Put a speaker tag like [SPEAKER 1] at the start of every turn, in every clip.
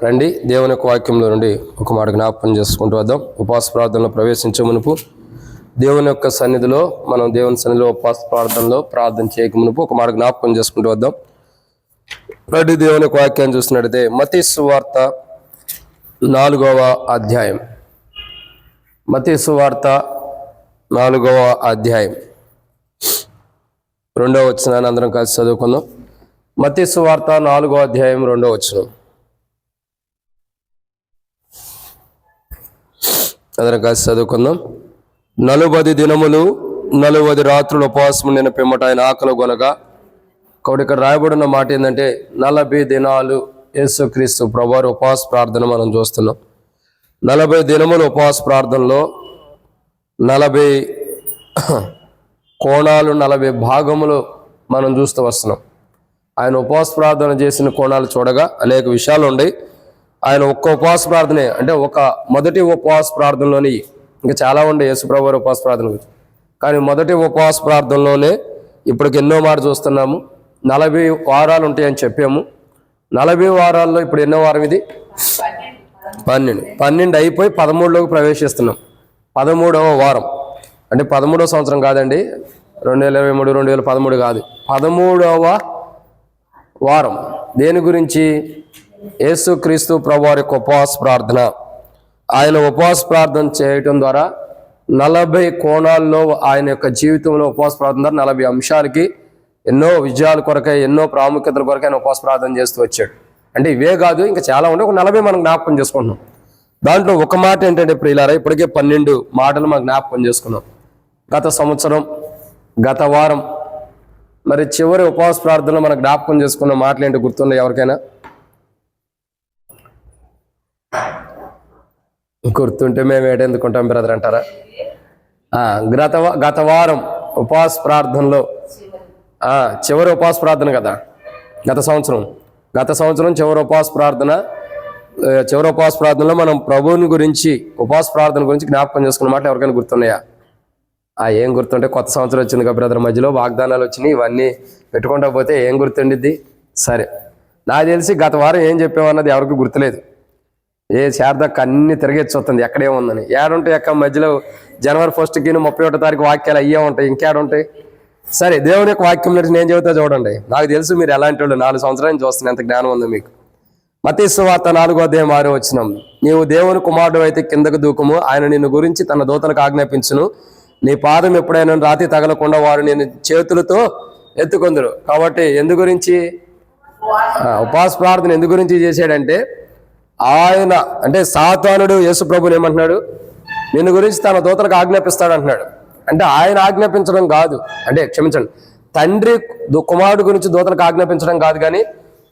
[SPEAKER 1] రండి దేవుని యొక్క వాక్యంలో నుండి ఒక మాట జ్ఞాపకం చేసుకుంటూ వద్దాం. ఉపవాస ప్రార్థనలో ప్రవేశించే మునుపు దేవుని యొక్క సన్నిధిలో మనం దేవుని సన్నిధిలో ఉపవాస ప్రార్థనలో ప్రార్థన చేయక మునుపు ఒక మాట జ్ఞాపకం చేసుకుంటూ వద్దాం. రండి దేవుని యొక్క వాక్యాన్ని చూసినట్టయితే మత్తయి సువార్త 4వ అధ్యాయం. మత్తయి సువార్త 4వ అధ్యాయం 2వ వచనాన్ని అందరం కలిసి చదువుకుందాం. మత్తయి సువార్త 4వ అధ్యాయం 2వ వచనం. అందరం కలిసి చదువుకుందాం. 40 దినములు 40 రాత్రులు ఉపవాసం నిన్న పిమ్మట ఆయన ఆకలి కొనగా. కాబట్టి ఇక్కడ రాయబడిన మాట ఏంటంటే 40 దినాలు యేసుక్రీస్తు ప్రభువారి ఉపవాస ప్రార్థన మనం చూస్తున్నాం. 40 దినములు ఉపవాస ప్రార్థనలో 40 కోణాలు 40 భాగములు మనం చూస్తూ వస్తున్నాం. ఆయన ఉపవాస ప్రార్థన చేసిన కోణాలు చూడగా అనేక విషయాలు ఉన్నాయి. ఆయన ఒక్క ఉపవాస ప్రార్థనే అంటే ఒక మొదటి ఉపవాస ప్రార్థనలోని ఇంకా చాలా ఉండే యేసుప్రభు వారి ఉపవాస ప్రార్థన గురించి, కానీ మొదటి ఉపవాస ప్రార్థనలోనే ఇప్పటికి ఎన్నో మాట చూస్తున్నాము. 40 వారాలు ఉంటాయని చెప్పాము. 40 వారాల్లో ఇప్పుడు ఎన్నో వారం ఇది? 12 అయిపోయి 13లోకి ప్రవేశిస్తున్నాం. 13వ వారం అంటే 13వ సంవత్సరం కాదండి, 2023 2013 కాదు, 13వ వారం. దేని గురించి? యేసుక్రీస్తు ప్రభువారి యొక్క ఉపవాస ప్రార్థన. ఆయన ఉపవాస ప్రార్థన చేయటం ద్వారా 40 కోణాల్లో ఆయన యొక్క జీవితంలో ఉపవాస ప్రార్థన ద్వారా 40 అంశాలకి ఎన్నో విజయాల కొరకై ఎన్నో ప్రాముఖ్యతల కొరకై ఆయన ఉపవాస ప్రార్థన చేస్తూ వచ్చాడు. అంటే ఇవే కాదు, ఇంకా చాలా ఉండే ఒక 40 మనం జ్ఞాపకం చేసుకుంటున్నాం. దాంట్లో ఒక మాట ఏంటంటే ప్రియులారా, ఇప్పటికే 12 మాటలు మనం జ్ఞాపకం చేసుకున్నాం. గత సంవత్సరం, గత వారం, మరి చివరి ఉపవాస ప్రార్థనలో మనం జ్ఞాపకం చేసుకున్న మాటలు ఏంటి గుర్తున్నాయి ఎవరికైనా? గుర్తుంటే మేము ఏటెందుకుంటాం బ్రదర్ అంటారా? గత వారం ఉపవాస ప్రార్థనలో చివరి ఉపవాస ప్రార్థన కదా. గత సంవత్సరం చివరి ఉపవాస ప్రార్థనలో మనం ప్రభువుని గురించి ఉపవాస ప్రార్థన గురించి జ్ఞాపకం చేసుకున్న మాట ఎవరికైనా గుర్తున్నాయా? ఏం గుర్తుంటే కొత్త సంవత్సరం వచ్చింది కదా బ్రదర్, మధ్యలో వాగ్దానాలు వచ్చినాయి, ఇవన్నీ పెట్టుకుంటా పోతే ఏం గుర్తుండిద్ది? సరే, నాకు తెలిసి గత వారం ఏం చెప్పామన్నది ఎవరికి గుర్తులేదు. శారదక్క అన్ని తిరిగేసి వస్తుంది ఎక్కడేముందని. ఏడుంటాయి ఎక్క మధ్యలో జనవరి 1కి 31వ తారీఖు వాక్యాలు అయ్యే ఉంటాయి, ఇంకేడుంటాయి? సరే, దేవుని యొక్క వాక్యం నుంచి నేను చెబుతా చూడండి. నాకు తెలుసు మీరు ఎలాంటి వాళ్ళు, 4 సంవత్సరాలు చూస్తున్నా, ఎంత జ్ఞానం ఉంది మీకు. మత్తయి సువార్త 4వ అధ్యాయం 6వ వచనం. నీవు దేవుని కుమారుడు అయితే కిందకు దూకుము, ఆయన నిన్ను గురించి తన దూతలకు ఆజ్ఞాపించును, నీ పాదం ఎప్పుడైనా రాతి తగలకుండా వారు నేను చేతులతో ఎత్తుకొందురు. కాబట్టి ఎందు గురించి ఉపవాస ప్రార్థన ఎందు గురించి చేశాడంటే, ఆయన అంటే సాతానుడు యేసు ప్రభుని ఏమంటున్నాడు? నిన్ను గురించి తన దూతలకు ఆజ్ఞాపిస్తాడు అంటున్నాడు. అంటే ఆయన ఆజ్ఞాపించడం కాదు, అంటే క్షమించండి, తండ్రి కుమారుడు గురించి దూతలకు ఆజ్ఞాపించడం కాదు, కానీ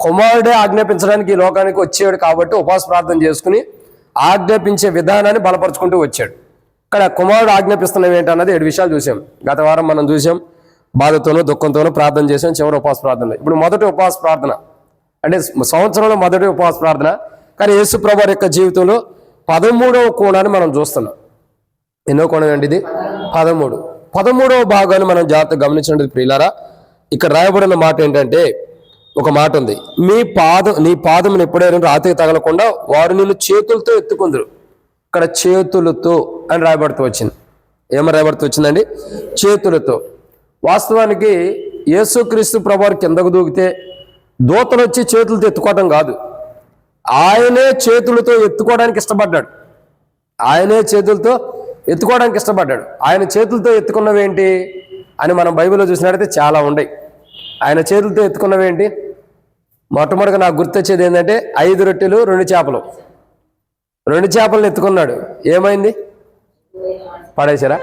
[SPEAKER 1] కుమారుడే ఆజ్ఞాపించడానికి ఈ లోకానికి వచ్చాడు. కాబట్టి ఉపవాస ప్రార్థన చేసుకుని ఆజ్ఞాపించే విధానాన్ని బలపరుచుకుంటూ వచ్చాడు. ఇక్కడ కుమారుడు ఆజ్ఞాపిస్తున్నవి ఏంటన్నది 7 విషయాలు చూసాం. గత వారం మనం చూసాం, బాధతోనూ దుఃఖంతోనూ ప్రార్థన చేసాం చివరి ఉపవాస ప్రార్థన. ఇప్పుడు మొదటి ఉపవాస ప్రార్థన అంటే సంవత్సరంలో మొదటి ఉపవాస ప్రార్థన. కానీ యేసు ప్రభువారి యొక్క జీవితంలో 13వ కోణాన్ని మనం చూస్తున్నాం. ఎన్నో కోణం అండి ఇది? 13వ భాగాన్ని మనం జాగ్రత్తగా గమనించండి ప్రియులారా. ఇక్కడ రాయబడిన మాట ఏంటంటే, ఒక మాట ఉంది, నీ పాదమును ఎప్పుడైనా రాతికి తగలకుండా వారు నిన్ను చేతులతో ఎత్తుకుందరు. ఇక్కడ చేతులతో అని రాయబడుతూ వచ్చింది. ఏమని రాయబడుతూ వచ్చిందండి? చేతులతో. వాస్తవానికి యేసుక్రీస్తు ప్రభువారు కిందకు దూకితే దూతలు వచ్చి చేతులతో ఎత్తుకోవడం కాదు, ఆయనే చేతులతో ఎత్తుకోవడానికి ఇష్టపడ్డాడు. ఆయన చేతులతో ఎత్తుకున్నవేంటి అని మనం బైబిల్లో చూసినట్టయితే చాలా ఉన్నాయి. ఆయన చేతులతో ఎత్తుకున్నవేంటి? మొట్టమొదటిగా నాకు గుర్తొచ్చేది ఏంటంటే 5 రొట్టెలు 2 చేపలు. 2 చేపలను ఎత్తుకున్నాడు, ఏమైంది? పడేశారా?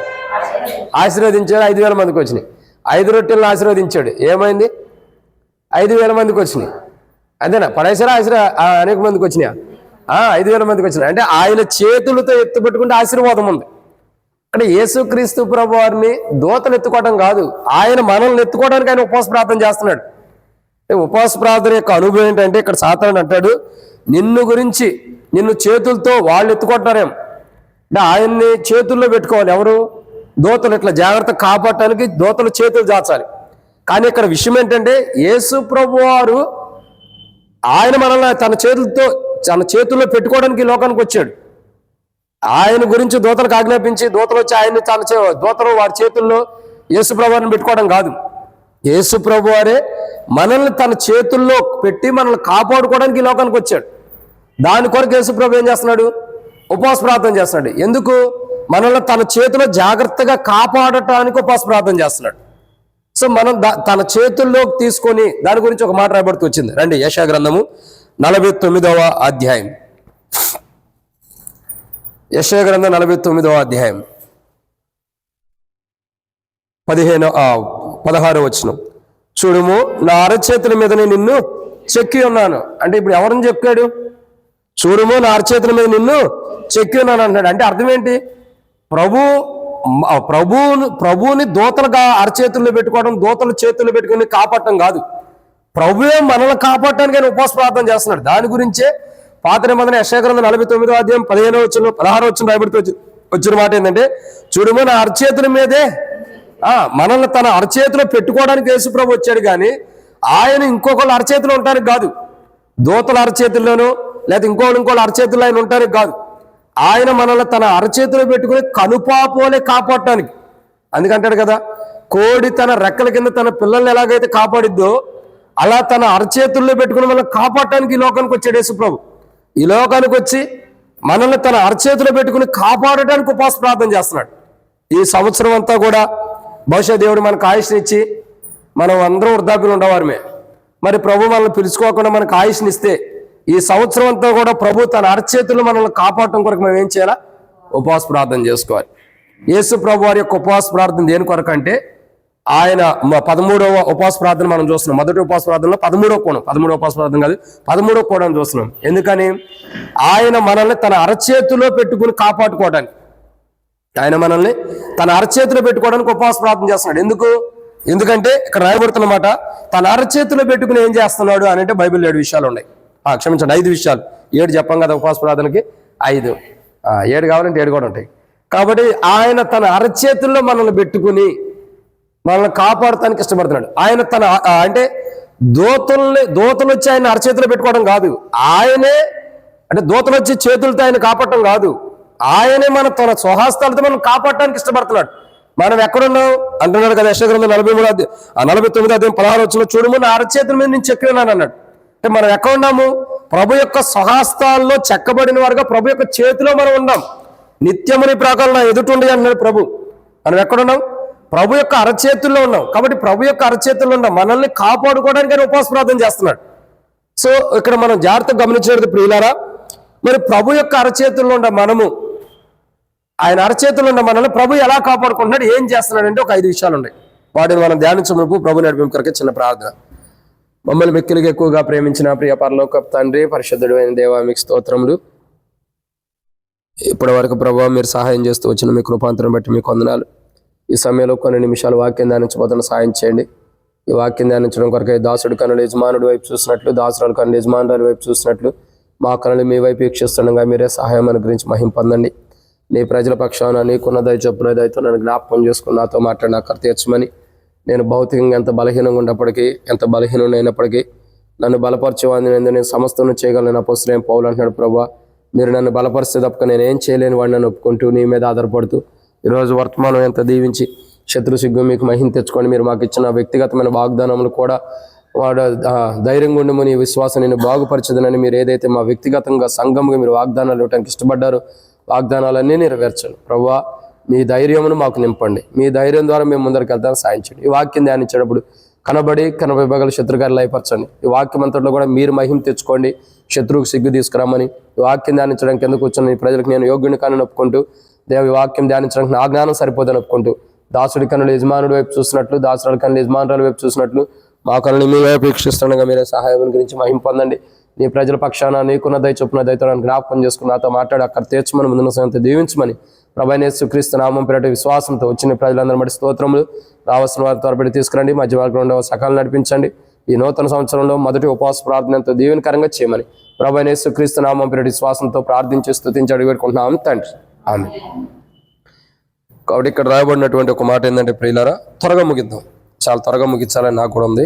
[SPEAKER 1] ఆశీర్వదించాడు, 5,000 మందికి వచ్చినాయి. 5 రొట్టెలను ఆశీర్వదించాడు, ఏమైంది? 5,000 మందికి వచ్చినాయి. అంతేనా? పడేశారా? అనేక మందికి వచ్చినాయా? 5,000 మందికి వచ్చినాయి. అంటే ఆయన చేతులతో ఎత్తుపెట్టుకుంటే ఆశీర్వాదం ఉంది. అంటే యేసుక్రీస్తు ప్రభువారిని దూతలు ఎత్తుకోవడం కాదు, ఆయన మనల్ని ఎత్తుకోవడానికి ఆయన ఉపవాస ప్రార్థన చేస్తున్నాడు. ఉపవాస ప్రార్థన యొక్క అనుభవం ఏంటంటే, ఇక్కడ సాతానుడు అంటాడు, నిన్ను చేతులతో వాళ్ళు ఎత్తుకుంటారేం అంటే ఆయన్ని చేతుల్లో పెట్టుకోవాలి. ఎవరు? దూతలు. ఇట్లా జాగ్రత్త కాపాడటానికి దూతలు చేతులు చాచాలి. కానీ ఇక్కడ విషయం ఏంటంటే, యేసు ప్రభువారు ఆయన మనల్ని తన చేతులతో తన చేతుల్లో పెట్టుకోవడానికి ఈ లోకానికి వచ్చాడు. ఆయన గురించి దూతలకు ఆజ్ఞాపించి దూతలు వచ్చి ఆయన్ని దూతలు వారి చేతుల్లో యేసుప్రభువారిని పెట్టుకోవడం కాదు. యేసుప్రభు వారే మనల్ని తన చేతుల్లో పెట్టి మనల్ని కాపాడుకోవడానికి ఈ లోకానికి వచ్చాడు. దాని కొరకు యేసుప్రభు ఏం చేస్తున్నాడు? ఉపవాస ప్రార్థన చేస్తున్నాడు. ఎందుకు? మనల్ని తన చేతిలో జాగ్రత్తగా కాపాడటానికి ఉపవాస ప్రార్థన చేస్తున్నాడు. సో మనం తన చేతుల్లోకి తీసుకొని దాని గురించి ఒక మాట రాయబడుతూ వచ్చింది. రండి, యెషయా గ్రంథము 49వ అధ్యాయం. యెషయా గ్రంథం 49వ అధ్యాయం 16వ వచనం. చూడుము, నా అరచేతుల మీదనే నిన్ను చెక్కి ఉన్నాను. అంటే ఇప్పుడు ఎవరిని చెక్కాడు? చూడుము, నా అరచేతుల మీద నిన్ను చెక్కి ఉన్నాను అంటున్నాడు. అంటే అర్థం ఏంటి? ప్రభువుని దూతలుగా అరచేతుల్లో పెట్టుకోవడం, దూతల చేతుల్లో పెట్టుకుని కాపాడటం కాదు. ప్రభువే మనల్ని కాపాడటానికి ఆయన ఉపవాస ప్రార్థన చేస్తున్నాడు. దాని గురించే పాత నిబంధన యెషయా గ్రంథం 49వ అధ్యాయం 15వ వచనం 16వ వచనం రాయబడుతూ వచ్చిన మాట ఏంటంటే, చూడుము, నా అరచేతుల మీదే మనల్ని తన అరచేతిలో పెట్టుకోవడానికి యేసుప్రభు వచ్చాడు. కానీ ఆయన ఇంకొకళ్ళు అరచేతిలో ఉండడానికి కాదు. దూతల అరచేతుల్లోనూ లేదా ఇంకోళ్ళు అరచేతుల్లో ఆయన ఉండడానికి కాదు. ఆయన మనల్ని తన అరచేతిలో పెట్టుకుని కనుపాపోలే కాపాడటానికి. అందుకంటాడు కదా, కోడి తన రెక్కల కింద తన పిల్లల్ని ఎలాగైతే కాపాడిద్దో అలా తన అరచేతుల్లో పెట్టుకుని మనల్ని కాపాడటానికి ఈ లోకానికి వచ్చాడు యేసుప్రభు. ఈ లోకానికి వచ్చి మనల్ని తన అరచేతిలో పెట్టుకుని కాపాడటానికి ఉపవాస ప్రార్థన చేస్తున్నాడు. ఈ సంవత్సరం అంతా కూడా బహుశా దేవుడు మనకు ఆయుష్నిచ్చి మనం అందరం వృద్ధాప్యులు ఉండేవారమే. మరి ప్రభు మనల్ని పిలుచుకోకుండా మనకు ఆయుష్నిస్తే ఈ సంవత్సరం అంతా కూడా ప్రభు తన అరచేతులు మనల్ని కాపాడటం కొరకు మనం ఏం చేయాలా? ఉపవాస ప్రార్థన చేసుకోవాలి. యేసు ప్రభు వారి యొక్క ఉపవాస ప్రార్థన దేని కొరకు అంటే, ఆయన 13వ ఉపవాస ప్రార్థన మనం చూస్తున్నాం. మొదటి ఉపవాస ప్రార్థనలో 13వ కోణం, 13వ ఉపవాస ప్రార్థన కాదు 13వ కోణం చూస్తున్నాం. ఎందుకని? ఆయన మనల్ని తన అరచేతిలో పెట్టుకుని కాపాడుకోవడానికి, ఆయన మనల్ని తన అరచేతిలో పెట్టుకోవడానికి ఉపవాస ప్రార్థన చేస్తున్నాడు. ఎందుకంటే ఇక్కడ రాయబడుతున్నమాట, తన అరచేతిలో పెట్టుకుని ఏం చేస్తున్నాడు అని అంటే బైబిల్ 7 విషయాలు ఉన్నాయి. క్షమించండి, 5 విషయాలు. 7 చెప్పాం కదా ఉపవాస ప్రార్థనకి, 5. 7 కావాలంటే 7 కూడా ఉంటాయి. కాబట్టి ఆయన తన అరచేతుల్లో మనల్ని పెట్టుకుని మనల్ని కాపాడటానికి ఇష్టపడుతున్నాడు. ఆయన తన అంటే దూతలు వచ్చి ఆయన అరచేతిలో పెట్టుకోవడం కాదు. ఆయనే అంటే దూతలు వచ్చి చేతులతో ఆయన కాపాడటం కాదు. ఆయనే మన తన స్వహస్తాలతో మనం కాపాడటానికి ఇష్టపడుతున్నాడు. మనం ఎక్కడున్నాం అంటున్నాడు కదా, యెషయా గ్రంథం 49వ అధ్యాయం 16వ వచనంలో, చూడము, నా అరచేతుల మీద నేను చెక్కి ఉన్నాను అన్నాడు. అంటే మనం ఎక్కడ ఉన్నాము? ప్రభు యొక్క స్వహస్తాల్లో చెక్కబడిన వారుగా ప్రభు యొక్క చేతిలో మనం ఉన్నాం. నిత్యముని ప్రాకారం నా ఎదుటుండి అన్నాడు ప్రభు. మనం ఎక్కడున్నాం? ప్రభు యొక్క అరచేతుల్లో ఉన్నాం. కాబట్టి ప్రభు యొక్క అరచేతుల్లో ఉన్నాం. మనల్ని కాపాడుకోవడానికి ఆయన ఉపవాస ప్రార్థన చేస్తున్నాడు. సో ఇక్కడ మనం జాగ్రత్తగా గమనించినట్టు ప్రియులారా, మరి ప్రభు యొక్క అరచేతుల్లో ఉన్న మనము, ఆయన అరచేతుల్లో ఉన్న మనల్ని ప్రభు ఎలా కాపాడుకుంటున్నాడు, ఏం చేస్తున్నాడు అంటే ఒక 5 విషయాలు ఉన్నాయి. వాటిని మనం ధ్యానించమునపు ప్రభు నడిపింపు కొరకే చిన్న ప్రార్థన. మమ్మల్ని మిక్కిలిగా ఎక్కువగా ప్రేమించిన ప్రియ పరలోకపు తండ్రి, పరిశుద్ధుడు అయిన దేవా, మీకు స్తోత్రములు. ఇప్పటి వరకు ప్రభు మీరు సహాయం చేస్తూ వచ్చిన మీ కృపాంతరం బట్టి మీకు వందనాలు. ఈ సమయంలో కొన్ని నిమిషాలు వాక్యం ధ్యానించబోతున్న సహాయం చేయండి. ఈ వాక్యం ధ్యానించడం కొరకే దాసుడు కనులు యజమానుడి వైపు చూసినట్లు, దాసురాలు కనులు యజమానురాలి వైపు చూసినట్లు మా కనులు మీ వైపు వీక్షిస్తుండగా మీరే సహాయం అనుగ్రహించి మహిమ పొందండి. నీ ప్రజల పక్షాన నీకున్న దయ చొప్పున దయతో నన్ను జ్ఞాపకం చేసుకుని నాతో మాట్లాడి నాకు తీర్చమని. నేను భౌతికంగా ఎంత బలహీనంగా ఉన్నప్పటికీ, ఎంత బలహీనైనప్పటికీ నన్ను బలపరిచేవాడిని నేను సమస్తను చేయగలను అపోస్తలుడైన పౌలు అంటున్నాడు. ప్రభువా, మీరు నన్ను బలపరిస్తే తప్ప నేను ఏం చేయలేని వాడిని నన్ను ఒప్పుకుంటూ నీ మీద ఆధారపడుతూ ఈరోజు వర్తమానం ఎంత దీవించి శత్రు సిగ్గు మీకు మహిమ తెచ్చుకొని మీరు మాకు ఇచ్చిన వ్యక్తిగతమైన వాగ్దానములు కూడా వాడు ధైర్యంగా ఉండము, నీ విశ్వాసం నేను బాగుపరచదనని మీరు ఏదైతే మా వ్యక్తిగతంగా సంఘంగా మీరు వాగ్దానాలు ఇవ్వడానికి ఇష్టపడ్డారో వాగ్దానాలన్నీ నెరవేర్చండి. ప్రభువా, మీ ధైర్యమును మాకు నింపండి. మీ ధైర్యం ద్వారా మేము ముందరికి వెళ్తాను సాయించండి. ఈ వాక్యం ధ్యానించేటప్పుడు కనబడగల శత్రుగారు లయపరచండి. ఈ వాక్యం అంతట్లో కూడా మీరు మహిమ తెచ్చుకోండి, శత్రువుకు సిగ్గు తీసుకురామని. ఈ వాక్యం ధ్యానించడానికి ఎందుకు వచ్చిన ఈ ప్రజలకు నేను యోగ్యుని కానీ ఒప్పుకుంటూ, దేవి వాక్యం ధ్యానించడానికి నా జ్ఞానం సరిపోదని ఒప్పుకుంటూ, దాసుడి కన్నులు యజమానుడి వైపు చూసినట్లు, దాసురాల కన్నులు యజమానురాల వైపు చూసినట్లు మా కన్నులు మీ వైపు వీక్షిస్తుండగా మీరే సహాయం గురించి మహిమ పొందండి. నీ ప్రజల పక్షాన నీకున్న దయ చొప్పున దయతో నన్ను జ్ఞాపకం చేసుకుని నాతో మాట్లాడి అక్కడ తీర్చమని, ముందున్న సమయంతో దీవించమని ప్రభువైన యేసుక్రీస్తు నామం పేరిట విశ్వాసంతో వచ్చిన ప్రజలందరూ బట్టి స్తోత్రములు. రావాల్సిన వారి త్వరపడి తీసుకురండి. మధ్య మార్గంలో ఉండవ సకాలం నడిపించండి. ఈ నూతన సంవత్సరంలో మొదటి ఉపవాస ప్రార్థనతో దీవెనకరంగా చేయమని ప్రభువైన యేసుక్రీస్తు నామం పేరిట విశ్వాసంతో ప్రార్థించి స్తుతించి అడిగి పెట్టుకుంటున్నాం తండ్రి, ఆమేన్. కాబట్టి ఇక్కడ రాయబడినటువంటి ఒక మాట ఏంటంటే ప్రియులారా, త్వరగా ముగిద్దాం. చాలా త్వరగా ముగించాలని నాకు కూడా ఉంది.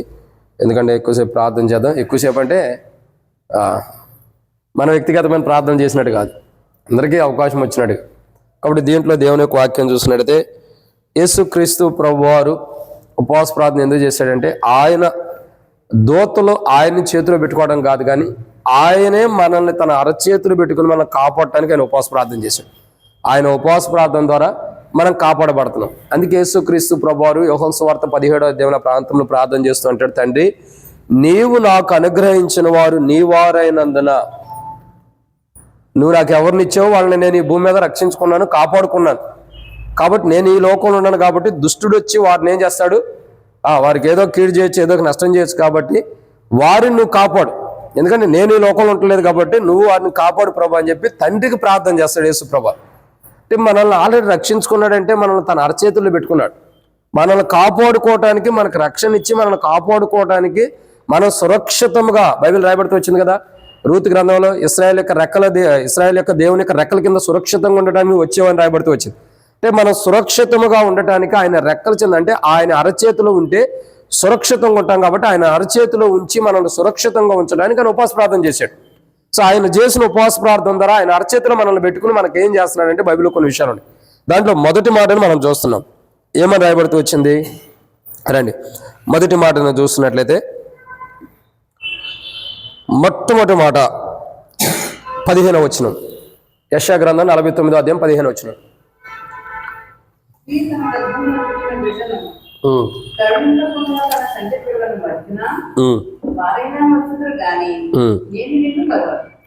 [SPEAKER 1] ఎందుకంటే ఎక్కువసేపు ప్రార్థన చేద్దాం. ఎక్కువసేపు అంటే మన వ్యక్తిగతమైన ప్రార్థన చేసినట్టు కాదు, అందరికీ అవకాశం వచ్చినట్టు. కాబట్టి దీంట్లో దేవుని యొక్క వాక్యం చూసినట్టయితే యేసుక్రీస్తు ప్రభువారు ఉపవాస ప్రార్థన ఎందుకు చేశాడంటే ఆయన దూతలు ఆయన్ని చేతిలో పెట్టుకోవడం కాదు, కానీ ఆయనే మనల్ని తన అరచేతులు పెట్టుకుని మనల్ని కాపాడటానికి ఆయన ఉపవాస ప్రార్థన చేశాడు. ఆయన ఉపవాస ప్రార్థన ద్వారా మనం కాపాడబడుతున్నాం. అందుకే యేసుక్రీస్తు ప్రభువారు యోహాను సువార్త 17వ అధ్యాయం ప్రాంతంలో ప్రార్థన చేస్తూ అంటాడు, తండ్రి నీవు నాకు అనుగ్రహించిన వారు నీ వారైనందున నువ్వు నాకు ఎవరినిచ్చావో వాళ్ళని నేను ఈ భూమి మీద రక్షించుకున్నాను, కాపాడుకున్నాను. కాబట్టి నేను ఈ లోకంలో ఉన్నాను కాబట్టి దుష్టుడు వచ్చి వారిని ఏం చేస్తాడు, వారికి ఏదో కీడు చేయొచ్చు, ఏదో నష్టం చేయొచ్చు. కాబట్టి వారిని నువ్వు కాపాడు, ఎందుకంటే నేను ఈ లోకంలో ఉండలేదు కాబట్టి నువ్వు వారిని కాపాడు ప్రభా అని చెప్పి తండ్రికి ప్రార్థన చేస్తాడు యేసు ప్రభా. అంటే మనల్ని ఆల్రెడీ రక్షించుకున్నాడంటే మనల్ని తన అరచేతుల్లో పెట్టుకున్నాడు. మనల్ని కాపాడుకోవటానికి, మనకు రక్షణ ఇచ్చి మనల్ని కాపాడుకోవటానికి మనం సురక్షితంగా, బైబిల్ రాయబడుతూ వచ్చింది కదా రూతు గ్రంథంలో, ఇశ్రాయేల్ యొక్క దేవుని యొక్క రెక్కల కింద సురక్షితంగా ఉండటానికి వచ్చేవని రాయబడుతూ వచ్చింది. అంటే మనం సురక్షితంగా ఉండటానికి ఆయన రెక్కల కింద, అంటే ఆయన అరచేతిలో ఉంటే సురక్షితంగా ఉంటాం. కాబట్టి ఆయన అరచేతిలో ఉంచి మనల్ని సురక్షితంగా ఉంచడానికి ఆయన ఉపవాస ప్రార్థన చేశాడు. సో ఆయన చేసిన ఉపవాస ప్రార్థన ద్వారా ఆయన అరచేతిలో మనల్ని పెట్టుకుని మనకి ఏం చేస్తున్నాడంటే బైబిల్లో కొన్ని విషయాలు ఉన్నాయి. దాంట్లో మొదటి మాటను మనం చూస్తున్నాం. ఏమని రాయబడుతూ వచ్చింది రండి. మొదటి మాటను చూస్తున్నట్లయితే మొట్టమొదటి మాట 15వ వచనం, యెషయా గ్రంథం 49వ అధ్యాయం 15వ వచనం.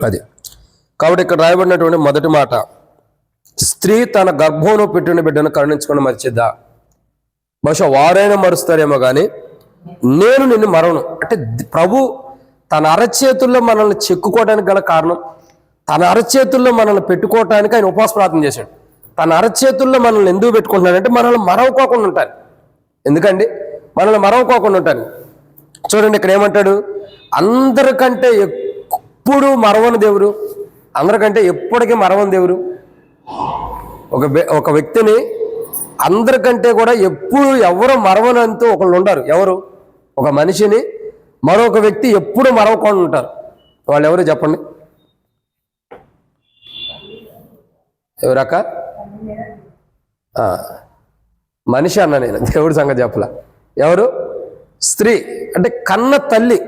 [SPEAKER 1] అది కాబట్టి ఇక్కడ రాయబడినటువంటి మొదటి మాట, స్త్రీ తన గర్భంలో పెట్టిన బిడ్డను కరుణించుకుని మర్చిద్దా? బహుశా వారైనా మరుస్తారేమో కానీ నేను నిన్ను మరవను. అంటే ప్రభు తన అరచేతుల్లో మనల్ని చెక్కుకోవడానికి గల కారణం, తన అరచేతుల్లో మనల్ని పెట్టుకోవటానికి ఆయన ఉపవాస ప్రార్థన చేశాడు. తన అరచేతుల్లో మనల్ని ఎందుకు పెట్టుకుంటున్నాడంటే మనల్ని మరవకోకుండా ఉంటాను. ఎందుకండి మనల్ని మరవకోకుండా ఉంటాను. చూడండి ఇక్కడ ఏమంటాడు, అందరికంటే ఎప్పుడు మరవని దేవుడు, అందరికంటే ఎప్పటికీ మరవని దేవుడు. ఒక వ్యక్తిని అందరికంటే కూడా ఎప్పుడు ఎవరు మరవనంతూ ఒకళ్ళు ఉండరు. ఎవరు? ఒక మనిషిని మరొక వ్యక్తి ఎప్పుడు మరవకుండా ఉంటారు. వాళ్ళు ఎవరు చెప్పండి? ఎవరక్క? మనిషి అన్న, నేను దేవుడి సంగతి చెప్పలా. ఎవరు? స్త్రీ. అంటే కన్న తల్లి,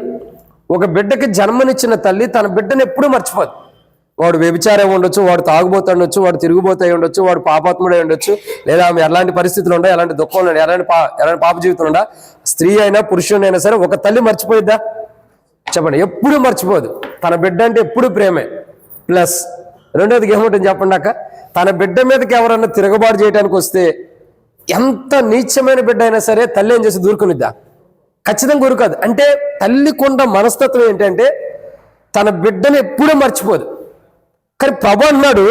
[SPEAKER 1] ఒక బిడ్డకి జన్మనిచ్చిన తల్లి తన బిడ్డను ఎప్పుడూ మర్చిపోదు. వాడు వ్యభిచారం ఉండొచ్చు, వాడు తాగుబోతు ఉండొచ్చు, వాడు తిరుగుబోతూ ఉండొచ్చు, వాడు పాపాత్ముడై ఉండొచ్చు, లేదా ఆమె ఎలాంటి పరిస్థితులు ఉండా, ఎలాంటి దుఃఖం ఉండ, ఎలాంటి పాప జీవితం ఉండా, స్త్రీ అయినా పురుషుడైనా సరే ఒక తల్లి మర్చిపోయిద్దా చెప్పండి? ఎప్పుడు మర్చిపోదు. తన బిడ్డ అంటే ఎప్పుడు ప్రేమే. ప్లస్ రెండోదికి ఏముంటుంది చెప్పండి అక్క, తన బిడ్డ మీదకి ఎవరన్నా తిరగబాటు చేయడానికి వస్తే ఎంత నీచమైన బిడ్డ అయినా సరే తల్లి ఏం చేసి దూరుకునిద్దా? ఖచ్చితంగా ఊరుకోదు. అంటే తల్లికొండ మనస్తత్వం ఏంటంటే తన బిడ్డను ఎప్పుడూ మర్చిపోదు. కానీ ప్రభు అన్నాడు,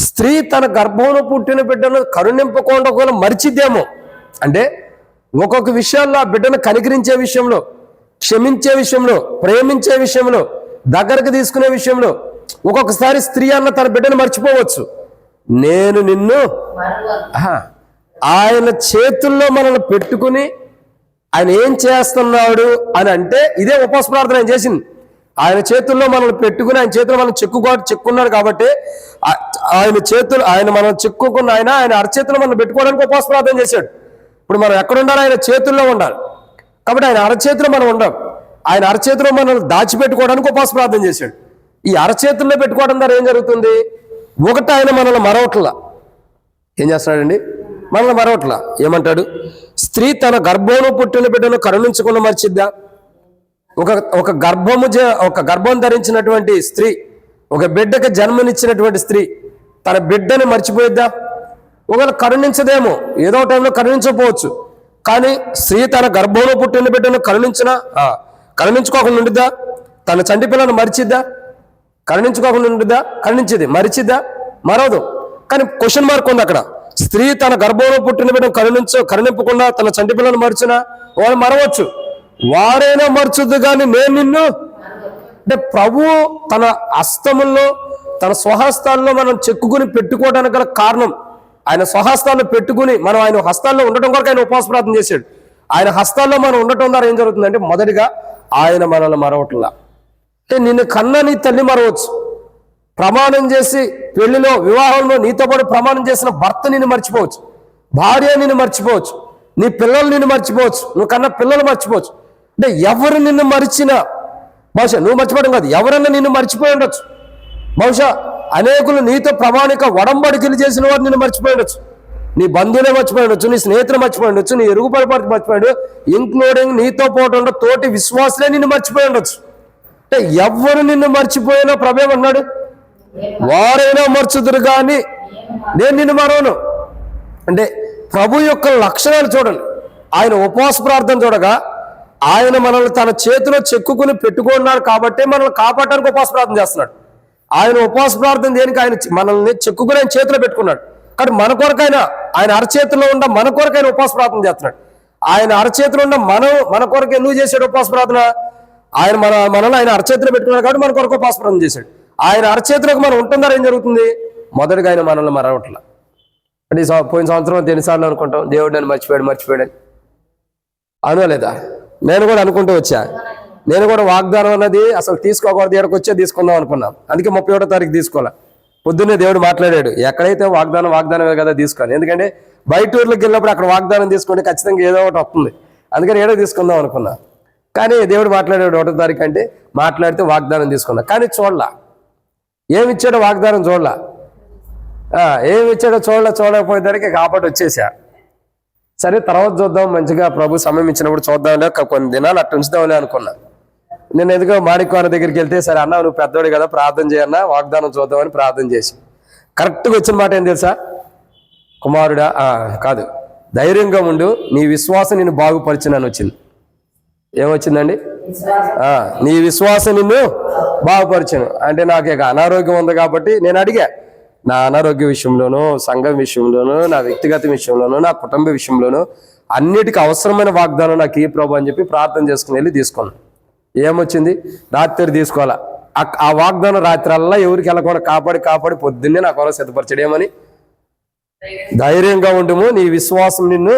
[SPEAKER 1] స్త్రీ తన గర్భంలో పుట్టిన బిడ్డను కరుణింపకుండా కూడా మరిచిద్దేమో. అంటే ఒక్కొక్క విషయాల్లో ఆ బిడ్డను కనికరించే విషయంలో, క్షమించే విషయంలో, ప్రేమించే విషయంలో, దగ్గరకు తీసుకునే విషయంలో ఒక్కొక్కసారి స్త్రీ అన్న తన బిడ్డను మర్చిపోవచ్చు. నేను నిన్ను ఆయన చేతుల్లో మనల్ని పెట్టుకుని ఆయన ఏం చేస్తున్నాడు అని అంటే ఇదే ఉపవాస ప్రార్థన ఆయన చేసింది. ఆయన చేతుల్లో మనల్ని పెట్టుకుని ఆయన చేతుల్లో మనం చెక్కున్నాడు కాబట్టి ఆయన మనం చెక్కుకున్న ఆయన అరచేతుల్లో మనం పెట్టుకోవడానికి ఉపవాస ప్రార్థన చేశాడు. ఇప్పుడు మనం ఎక్కడ ఉండాలి? ఆయన చేతుల్లో ఉండాలి. కాబట్టి ఆయన అరచేతిలో మనం ఉండాం. ఆయన అరచేతిలో మనం దాచిపెట్టుకోవడానికి ఉపవాస ప్రార్థన చేశాడు. ఈ అరచేతుల్లో పెట్టుకోవడం ద్వారా ఏం జరుగుతుంది? ఒకటి, ఆయన మనల్ని మరవట్లా. ఏం చేస్తున్నాడండి? మనల్ని మరవట్లా. ఏమంటాడు? స్త్రీ తన గర్భంలో పుట్టిన బిడ్డను కరుణించకుండా మర్చిద్దా? ఒక గర్భం ధరించినటువంటి స్త్రీ, ఒక బిడ్డకి జన్మనిచ్చినటువంటి స్త్రీ తన బిడ్డని మర్చిపోయిద్దా? ఒకవేళ కరుణించదేమో, ఏదో టైంలో కరుణించకపోవచ్చు. కానీ స్త్రీ తన గర్భంలో పుట్టిన బిడ్డను కరుణించుకోకుండా ఉండిద్దా? తన చంటి పిల్లను మరిచిద్దా? కరుణించుకోకుండా ఉండిద్దా? కరుణించిద్ది. మరిచిద్దా? మరవదు. కానీ క్వశ్చన్ మార్క్ ఉంది అక్కడ. స్త్రీ తన గర్భంలో పుట్టిన బిడ్డను కరుణింపకుండా తన చంటి పిల్లను మరిచినా వాళ్ళు మరవచ్చు. వారైనా మర్చుద్దు కానీ నేను నిన్ను. అంటే ప్రభు తన హస్తముల్లో, తన స్వహస్తాల్లో మనం చెక్కుకుని పెట్టుకోవడానికి గల కారణం, ఆయన స్వహస్తాల్లో పెట్టుకుని మనం ఆయన హస్తాల్లో ఉండటం కొరకు ఆయన ఉపవాస ప్రార్థన చేశాడు. ఆయన హస్తాల్లో మనం ఉండటం ద్వారా ఏం జరుగుతుందంటే మొదటిగా ఆయన మనల్ని మరవట్లా. అంటే నిన్ను కన్నా నీ తల్లి మరవచ్చు, ప్రమాణం చేసి పెళ్లిలో వివాహంలో నీతో పాటు ప్రమాణం చేసిన భర్త నిన్ను మర్చిపోవచ్చు, భార్య నిన్ను మర్చిపోవచ్చు, నీ పిల్లలు నిన్ను మర్చిపోవచ్చు, నువ్వు కన్నా పిల్లలు మర్చిపోవచ్చు. అంటే ఎవరు నిన్ను మరిచినా, బహుశా నువ్వు మర్చిపోవడం కాదు, ఎవరన్నా నిన్ను మర్చిపోయి ఉండొచ్చు. బహుశా అనేకులు నీతో ప్రామాణిక ఒడంబడికలు చేసిన వారు నిన్ను మర్చిపోయి ఉండొచ్చు, నీ బంధువులే మర్చిపోయి ఉండొచ్చు, నీ స్నేహితులు మర్చిపోయి ఉండొచ్చు, నీ ఎరుగుపడి మర్చిపోయాడు, ఇంక్లూడింగ్ నీతో పాటు ఉన్న తోటి విశ్వాసులే నిన్ను మర్చిపోయి ఉండొచ్చు. అంటే ఎవరు నిన్ను మర్చిపోయినా ప్రభు ఏమన్నాడు, వారైనా మర్చుదురు కానీ నేను నిన్ను మరవను. అంటే ప్రభు యొక్క లక్షణాలు చూడండి. ఆయన ఉపవాస ప్రార్థన చూడగా ఆయన మనల్ని తన చేతిలో చెక్కుకుని పెట్టుకున్నాడు కాబట్టి మనల్ని కాపాడడానికి ఉపవాస ప్రార్థన చేస్తున్నాడు. ఆయన ఉపవాస ప్రార్థన దేనికి, ఆయన మనల్ని చెక్కుకుని ఆయన చేతిలో పెట్టుకున్నాడు. కానీ మన కొరకైనా ఆయన అరచేతిలో ఉన్న మన కొరకైనా ఉపవాస ప్రార్థన చేస్తున్నాడు. ఆయన అరచేతిలో ఉన్న మన కొరకు ఎందుకు చేశాడు ఉపవాస ప్రార్థన? ఆయన మనల్ని ఆయన అరచేతిలో పెట్టుకున్నాడు కాబట్టి మన కొరకు ఉపవాస ప్రార్థన చేశాడు. ఆయన అరచేతిలోకి మనం ఉంటుందా ఏం జరుగుతుంది? మొదటిగా ఆయన మనల్ని మరవట్ల. అంటే పోయిన సంవత్సరం ఎన్నిసార్లు అనుకుంటాం దేవుడు నన్ను మర్చిపోయాడని అనుకోలేదా? నేను కూడా అనుకుంటూ వచ్చా. నేను కూడా వాగ్దానం అన్నది అసలు తీసుకోకూడదు, ఎక్కడికి వచ్చే తీసుకుందాం అనుకున్నాం. అందుకే 31వ తారీఖు తీసుకోవాలి. పొద్దున్నే దేవుడు మాట్లాడాడు, ఎక్కడైతే వాగ్దానమే కదా తీసుకోవాలి. ఎందుకంటే బయట ఊర్లోకి వెళ్ళినప్పుడు అక్కడ వాగ్దానం తీసుకుంటే ఖచ్చితంగా ఏదో ఒకటి వస్తుంది. అందుకని ఏడో తీసుకుందాం అనుకున్నా. కానీ దేవుడు మాట్లాడాడు 1వ తారీఖు అంటే మాట్లాడితే వాగ్దానం తీసుకున్నా. కానీ చూడలా, ఏమిచ్చాడో వాగ్దానం చూడలా. ఏమిచ్చాడో చూడకపోయేదానికి కాబట్టి వచ్చేసా. సరే తర్వాత చూద్దాం, మంచిగా ప్రభు సమయం ఇచ్చినప్పుడు చూద్దాంలే, కొన్ని దినాలు అట్టు ఉంచుదాంలే అనుకున్నా. నేను ఎందుకో మాణిక్వాన దగ్గరికి వెళ్తే, సరే అన్న నువ్వు పెద్దోడు కదా ప్రార్థన చేయన్నా, వాగ్దానం చూద్దామని ప్రార్థన చేసి కరెక్ట్గా వచ్చిన మాట ఏం తెలుసా? కుమారుడా కాదు, ధైర్యంగా ఉండు, నీ విశ్వాసం నిన్ను బాగుపరిచినని వచ్చింది. ఏమొచ్చిందండి? నీ విశ్వాసం నిన్ను బాగుపరిచను. అంటే నాకు ఇక అనారోగ్యం ఉంది కాబట్టి నేను అడిగా, నా అనారోగ్య విషయంలోనూ, సంఘం విషయంలోనూ, నా వ్యక్తిగత విషయంలోనూ, నా కుటుంబ విషయంలోనూ అన్నిటికీ అవసరమైన వాగ్దానం నాకు ఈ ప్రభు అని చెప్పి ప్రార్థన చేసుకుని వెళ్ళి తీసుకున్నాను. ఏమొచ్చింది? రాత్రి తీసుకోవాలా. ఆ వాగ్దానం రాత్రల్లా ఎవరికి వెళ్ళకుండా కాపాడి పొద్దున్నే నా కొరకు సిద్ధపరిచాడు. ఏమని? ధైర్యంగా ఉండుము, నీ విశ్వాసం నిన్ను.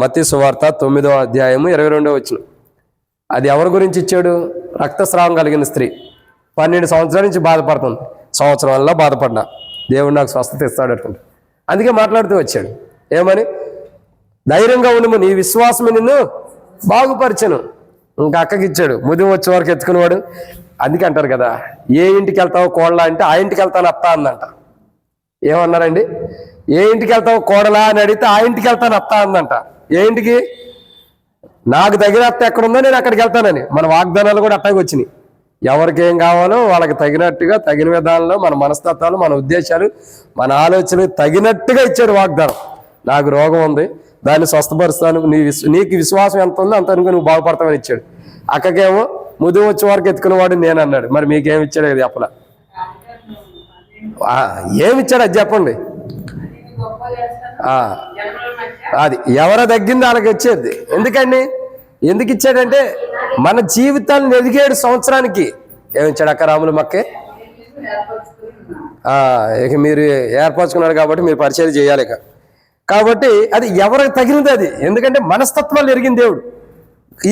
[SPEAKER 1] మత్తయి సువార్త 9వ అధ్యాయము 22వ వచనం. అది ఎవరి గురించి ఇచ్చాడు? రక్తస్రావం కలిగిన స్త్రీ 12 సంవత్సరాల నుంచి బాధపడుతుంది. సంవత్సరం వల్ల బాధపడ్డా, దేవుడు నాకు స్వస్థత ఇస్తాడు అనుకుంటా. అందుకే మాట్లాడుతూ వచ్చాడు. ఏమని? ధైర్యంగా ఉండము, నీ విశ్వాసమే నిన్ను బాగుపరిచను. ఇంకా అక్కకి ఇచ్చాడు. ముదిం వచ్చే వరకు ఎత్తుకునేవాడు. అందుకే అంటారు కదా, ఏ ఇంటికి వెళ్తావు కోడలా అంటే ఆ ఇంటికి వెళ్తాను అత్త అందంట. ఏమన్నారండి? ఏ ఇంటికి వెళ్తావు కోడలా అని అడిగితే ఆ ఇంటికి వెళ్తాను అత్త అందంట. ఏ ఇంటికి? నాకు తగిన అత్త ఎక్కడుందో నేను అక్కడికి వెళ్తానని. మన వాగ్దానాలు కూడా అట్టాగే వచ్చినాయి. ఎవరికి ఏం కావాలో వాళ్ళకి తగినట్టుగా, తగిన విధానంలో మన మనస్తత్వాలు, మన ఉద్దేశాలు, మన ఆలోచనలు తగినట్టుగా ఇచ్చాడు వాగ్దానం. నాకు రోగం ఉంది, దాన్ని స్వస్థపరుస్తాను, నీకు విశ్వాసం ఎంత ఉందో అంత అనుకో నువ్వు బాగుపడతామని ఇచ్చాడు. అక్కకేమో ముదువు వచ్చే వరకు ఎత్తుకునేవాడు నేను అన్నాడు. మరి మీకేమి ఇచ్చాడు అది చెప్పలా. ఏమిచ్చాడు అది చెప్పండి. అది ఎవరో తగ్గింది వాళ్ళకి వచ్చేది. ఎందుకు ఇచ్చాడంటే మన జీవితాలను 17 సంవత్సరానికి ఏమిచ్చాడు? అక్క రాములు మక్కే ఇక మీరు ఏర్పరచుకున్నారు కాబట్టి మీరు పరిచయం చేయాలి. కాబట్టి అది ఎవరికి తగినది అది. ఎందుకంటే మనస్తత్వాలు ఎరిగిన దేవుడు.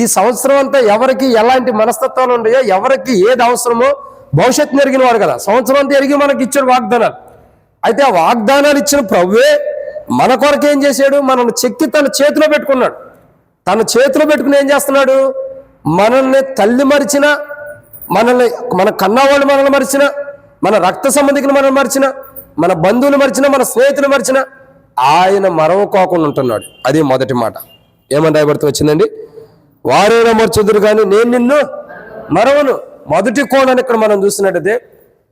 [SPEAKER 1] ఈ సంవత్సరం అంతా ఎవరికి ఎలాంటి మనస్తత్వాలు ఉన్నాయో, ఎవరికి ఏది అవసరమో భవిష్యత్తుని ఎరిగిన వాడు కదా. సంవత్సరం అంతా ఎరిగి మనకి ఇచ్చాడు వాగ్దానాలు. అయితే ఆ వాగ్దానాలు ఇచ్చిన ప్రభువే మన కొరకు ఏం చేశాడు? మనల్ని చెక్కి తన చేతిలో పెట్టుకున్నాడు. తన చేతిలో పెట్టుకుని ఏం చేస్తున్నాడు? మనల్ని తల్లి మరిచిన, మన కన్నవాళ్ళు మనల్ని మరిచిన, మన రక్త సంబంధికులు మనల్ని మరిచిన, మన బంధువులు మరిచిన, మన స్నేహితులు మరిచిన, ఆయన మరవకోకుండా ఉంటున్నాడు. అది మొదటి మాట. ఏమని రాయబడుతూ వచ్చిందండి? వారైనా మర్చుదురు కానీ నేను నిన్ను మరవను. మొదటి కోణాన్ని ఇక్కడ మనం చూసినట్టయితే,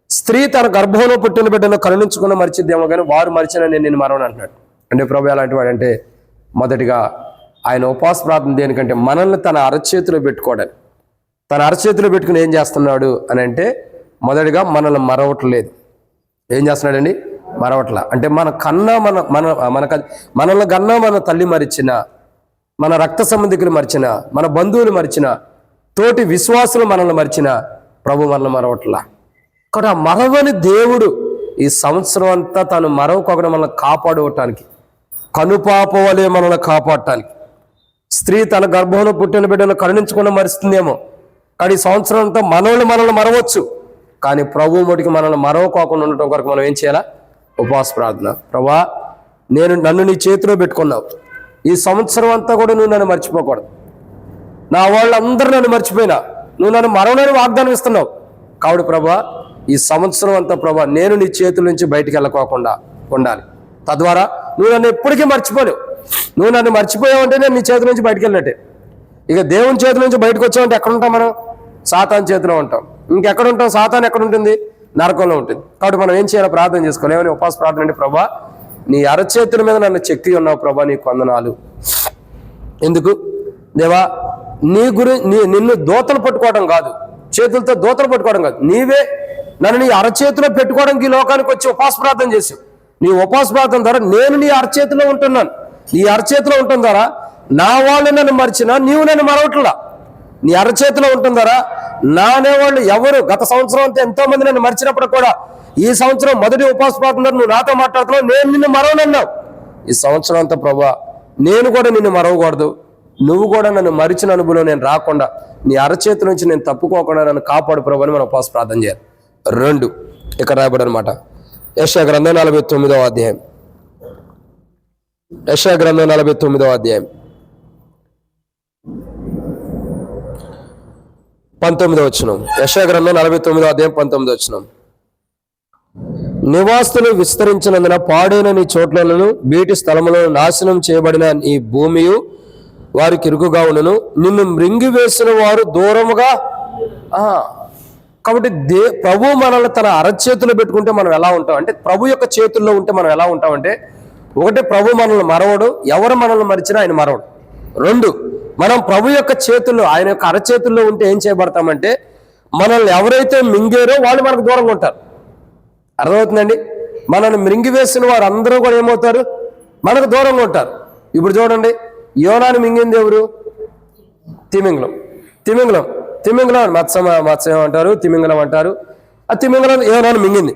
[SPEAKER 1] స్త్రీ తన గర్భంలో పుట్టిన బిడ్డను కరుణించుకున్న మరిచిద్దేమో కానీ వారు మరిచిన నేను నిన్ను మరవను అంటున్నాడు. అంటే ప్రభు ఎలాంటి వాడు అంటే, మొదటిగా ఆయన ఉపవాస ప్రార్థన దేనికంటే మనల్ని తన అరచేతిలో పెట్టుకోవడానికి. తన అరచేతిలో పెట్టుకుని ఏం చేస్తున్నాడు అని అంటే, మొదటిగా మనల్ని మరవట్లేదు. ఏం చేస్తున్నాడండి? మరవట్ల. అంటే మన కన్నా మనల్ని కన్నా మన తల్లి మరిచిన, మన రక్త సంబంధికులు మరిచిన, మన బంధువులు మరిచిన, తోటి విశ్వాసులు మనల్ని మరిచిన ప్రభు మనల్ని మరవట్ల. కాబట్టి ఆ మరవని దేవుడు ఈ సంవత్సరం అంతా తను మరవకుండా మనల్ని కాపాడుకోవటానికి, కనుపాప వలె మనల్ని కాపాడటానికి. స్త్రీ తన గర్భంలో పుట్టిన బిడ్డను కరుణించకుండా మరుస్తుందేమో, కానీ ఈ సంవత్సరం అంతా మనల్ని మరవచ్చు, కానీ ప్రభు మటుకి మనల్ని మరవకోకుండా ఉండటం కొరకు మనం ఏం చేయాలా? ఉపవాస ప్రార్థన. ప్రభా, నన్ను నీ చేతిలో పెట్టుకున్నావు, ఈ సంవత్సరం అంతా కూడా నువ్వు నన్ను మర్చిపోకూడదు. నా వాళ్ళందరూ నన్ను మర్చిపోయినా నువ్వు నన్ను మరవనని వాగ్దానం ఇస్తున్నావు. కాబట్టి ప్రభా, ఈ సంవత్సరం అంతా ప్రభా నేను నీ చేతుల నుంచి బయటికి వెళ్ళకోకుండా ఉండాలి. తద్వారా నువ్వు నన్ను ఎప్పటికీ మర్చిపోలేవు. నువ్వు నన్ను మర్చిపోయావంటే నేను నీ చేతుల నుంచి బయటికి వెళ్ళినట్టే. ఇక దేవుని చేతుల నుంచి బయటకు వచ్చామంటే ఎక్కడ ఉంటాం? మనం సాతాను చేతిలో ఉంటాం. ఇంకెక్కడ ఉంటాం? సాతాను ఎక్కడ ఉంటుంది? నరకంలో ఉంటుంది. కాబట్టి మనం ఏం చేయాలో ప్రార్థన చేసుకోవాలి. ఏమని ఉపవాస ప్రార్థన అంటే, ప్రభా నీ అరచేతుల మీద నన్ను చెక్కి ఉన్నావు ప్రభా, నీకు వందనాలు. ఎందుకు దేవా? నిన్ను దోతలు పట్టుకోవడం కాదు, చేతులతో దోతలు పట్టుకోవడం కాదు, నీవే నన్ను నీ అరచేతిలో పెట్టుకోవడానికి ఈ లోకానికి వచ్చి ఉపవాస ప్రార్థన చేసావు. నీ ఉపవాస ప్రార్థన ద్వారా నేను నీ అరచేతిలో ఉంటున్నాను. నీ అరచేతిలో ఉంటుంది ద్వారా నా వాళ్ళు నన్ను మర్చినా నీవు నన్ను మరవట్లా. నీ అరచేతిలో ఉంటుంది ద్వారా నా అనేవాళ్ళు ఎవరు గత సంవత్సరం అంతా ఎంతో మంది నన్ను మర్చినప్పుడు కూడా ఈ సంవత్సరం మొదటి ఉపవాస ప్రార్థన ద్వారా నువ్వు నాతో మాట్లాడుతున్నావు, నేను నిన్ను మరవనన్నావు. ఈ సంవత్సరం అంతా ప్రభా నేను కూడా నిన్ను మరవకూడదు, నువ్వు కూడా నన్ను మరిచిన అనుభవం నేను రాకుండా నీ అరచేతి నుంచి నేను తప్పుకోకుండా నన్ను కాపాడు ప్రభు అని మనం ఉపవాస ప్రార్థన చేయాలి. 2 ఇక్కడ రాయబడి అనమాట. యెషయా గ్రంథం 49వ అధ్యాయం. యెషయా గ్రంథం 49వ అధ్యాయం 19వ వచనం. యెషయా గ్రంథం 49వ అధ్యాయం 19వ వచనం. నివాస్తులు విస్తరించినందున పాడైన నీ చోట్లను వీటి స్థలములను నాశనం చేయబడిన నీ భూమియు వారికి ఇరుకుగా ఉన్నను, నిన్ను మృంగివేసిన వారు దూరముగా. కాబట్టి ప్రభు మనల్ని తన అరచేతులు పెట్టుకుంటే మనం ఎలా ఉంటాం అంటే, ప్రభు యొక్క చేతుల్లో ఉంటే మనం ఎలా ఉంటామంటే, ఒకటి ప్రభు మనల్ని మరవడు, ఎవరు మనల్ని మరిచినా ఆయన మరవడు. 2 మనం ప్రభు యొక్క చేతుల్లో, ఆయన యొక్క అరచేతుల్లో ఉంటే ఏం చేయబడతామంటే, మనల్ని ఎవరైతే మింగారో వాళ్ళు మనకు దూరంగా ఉంటారు. అర్థమవుతుందండి? మనల్ని మృంగివేసిన వారు అందరూ కూడా ఏమవుతారు? మనకు దూరంగా ఉంటారు. ఇప్పుడు చూడండి, యోనాను మింగింది ఎవరు? తిమింగలం. మత్స్యం అంటారు, తిమింగలం అంటారు. ఆ తిమింగలం యోనాను మింగింది.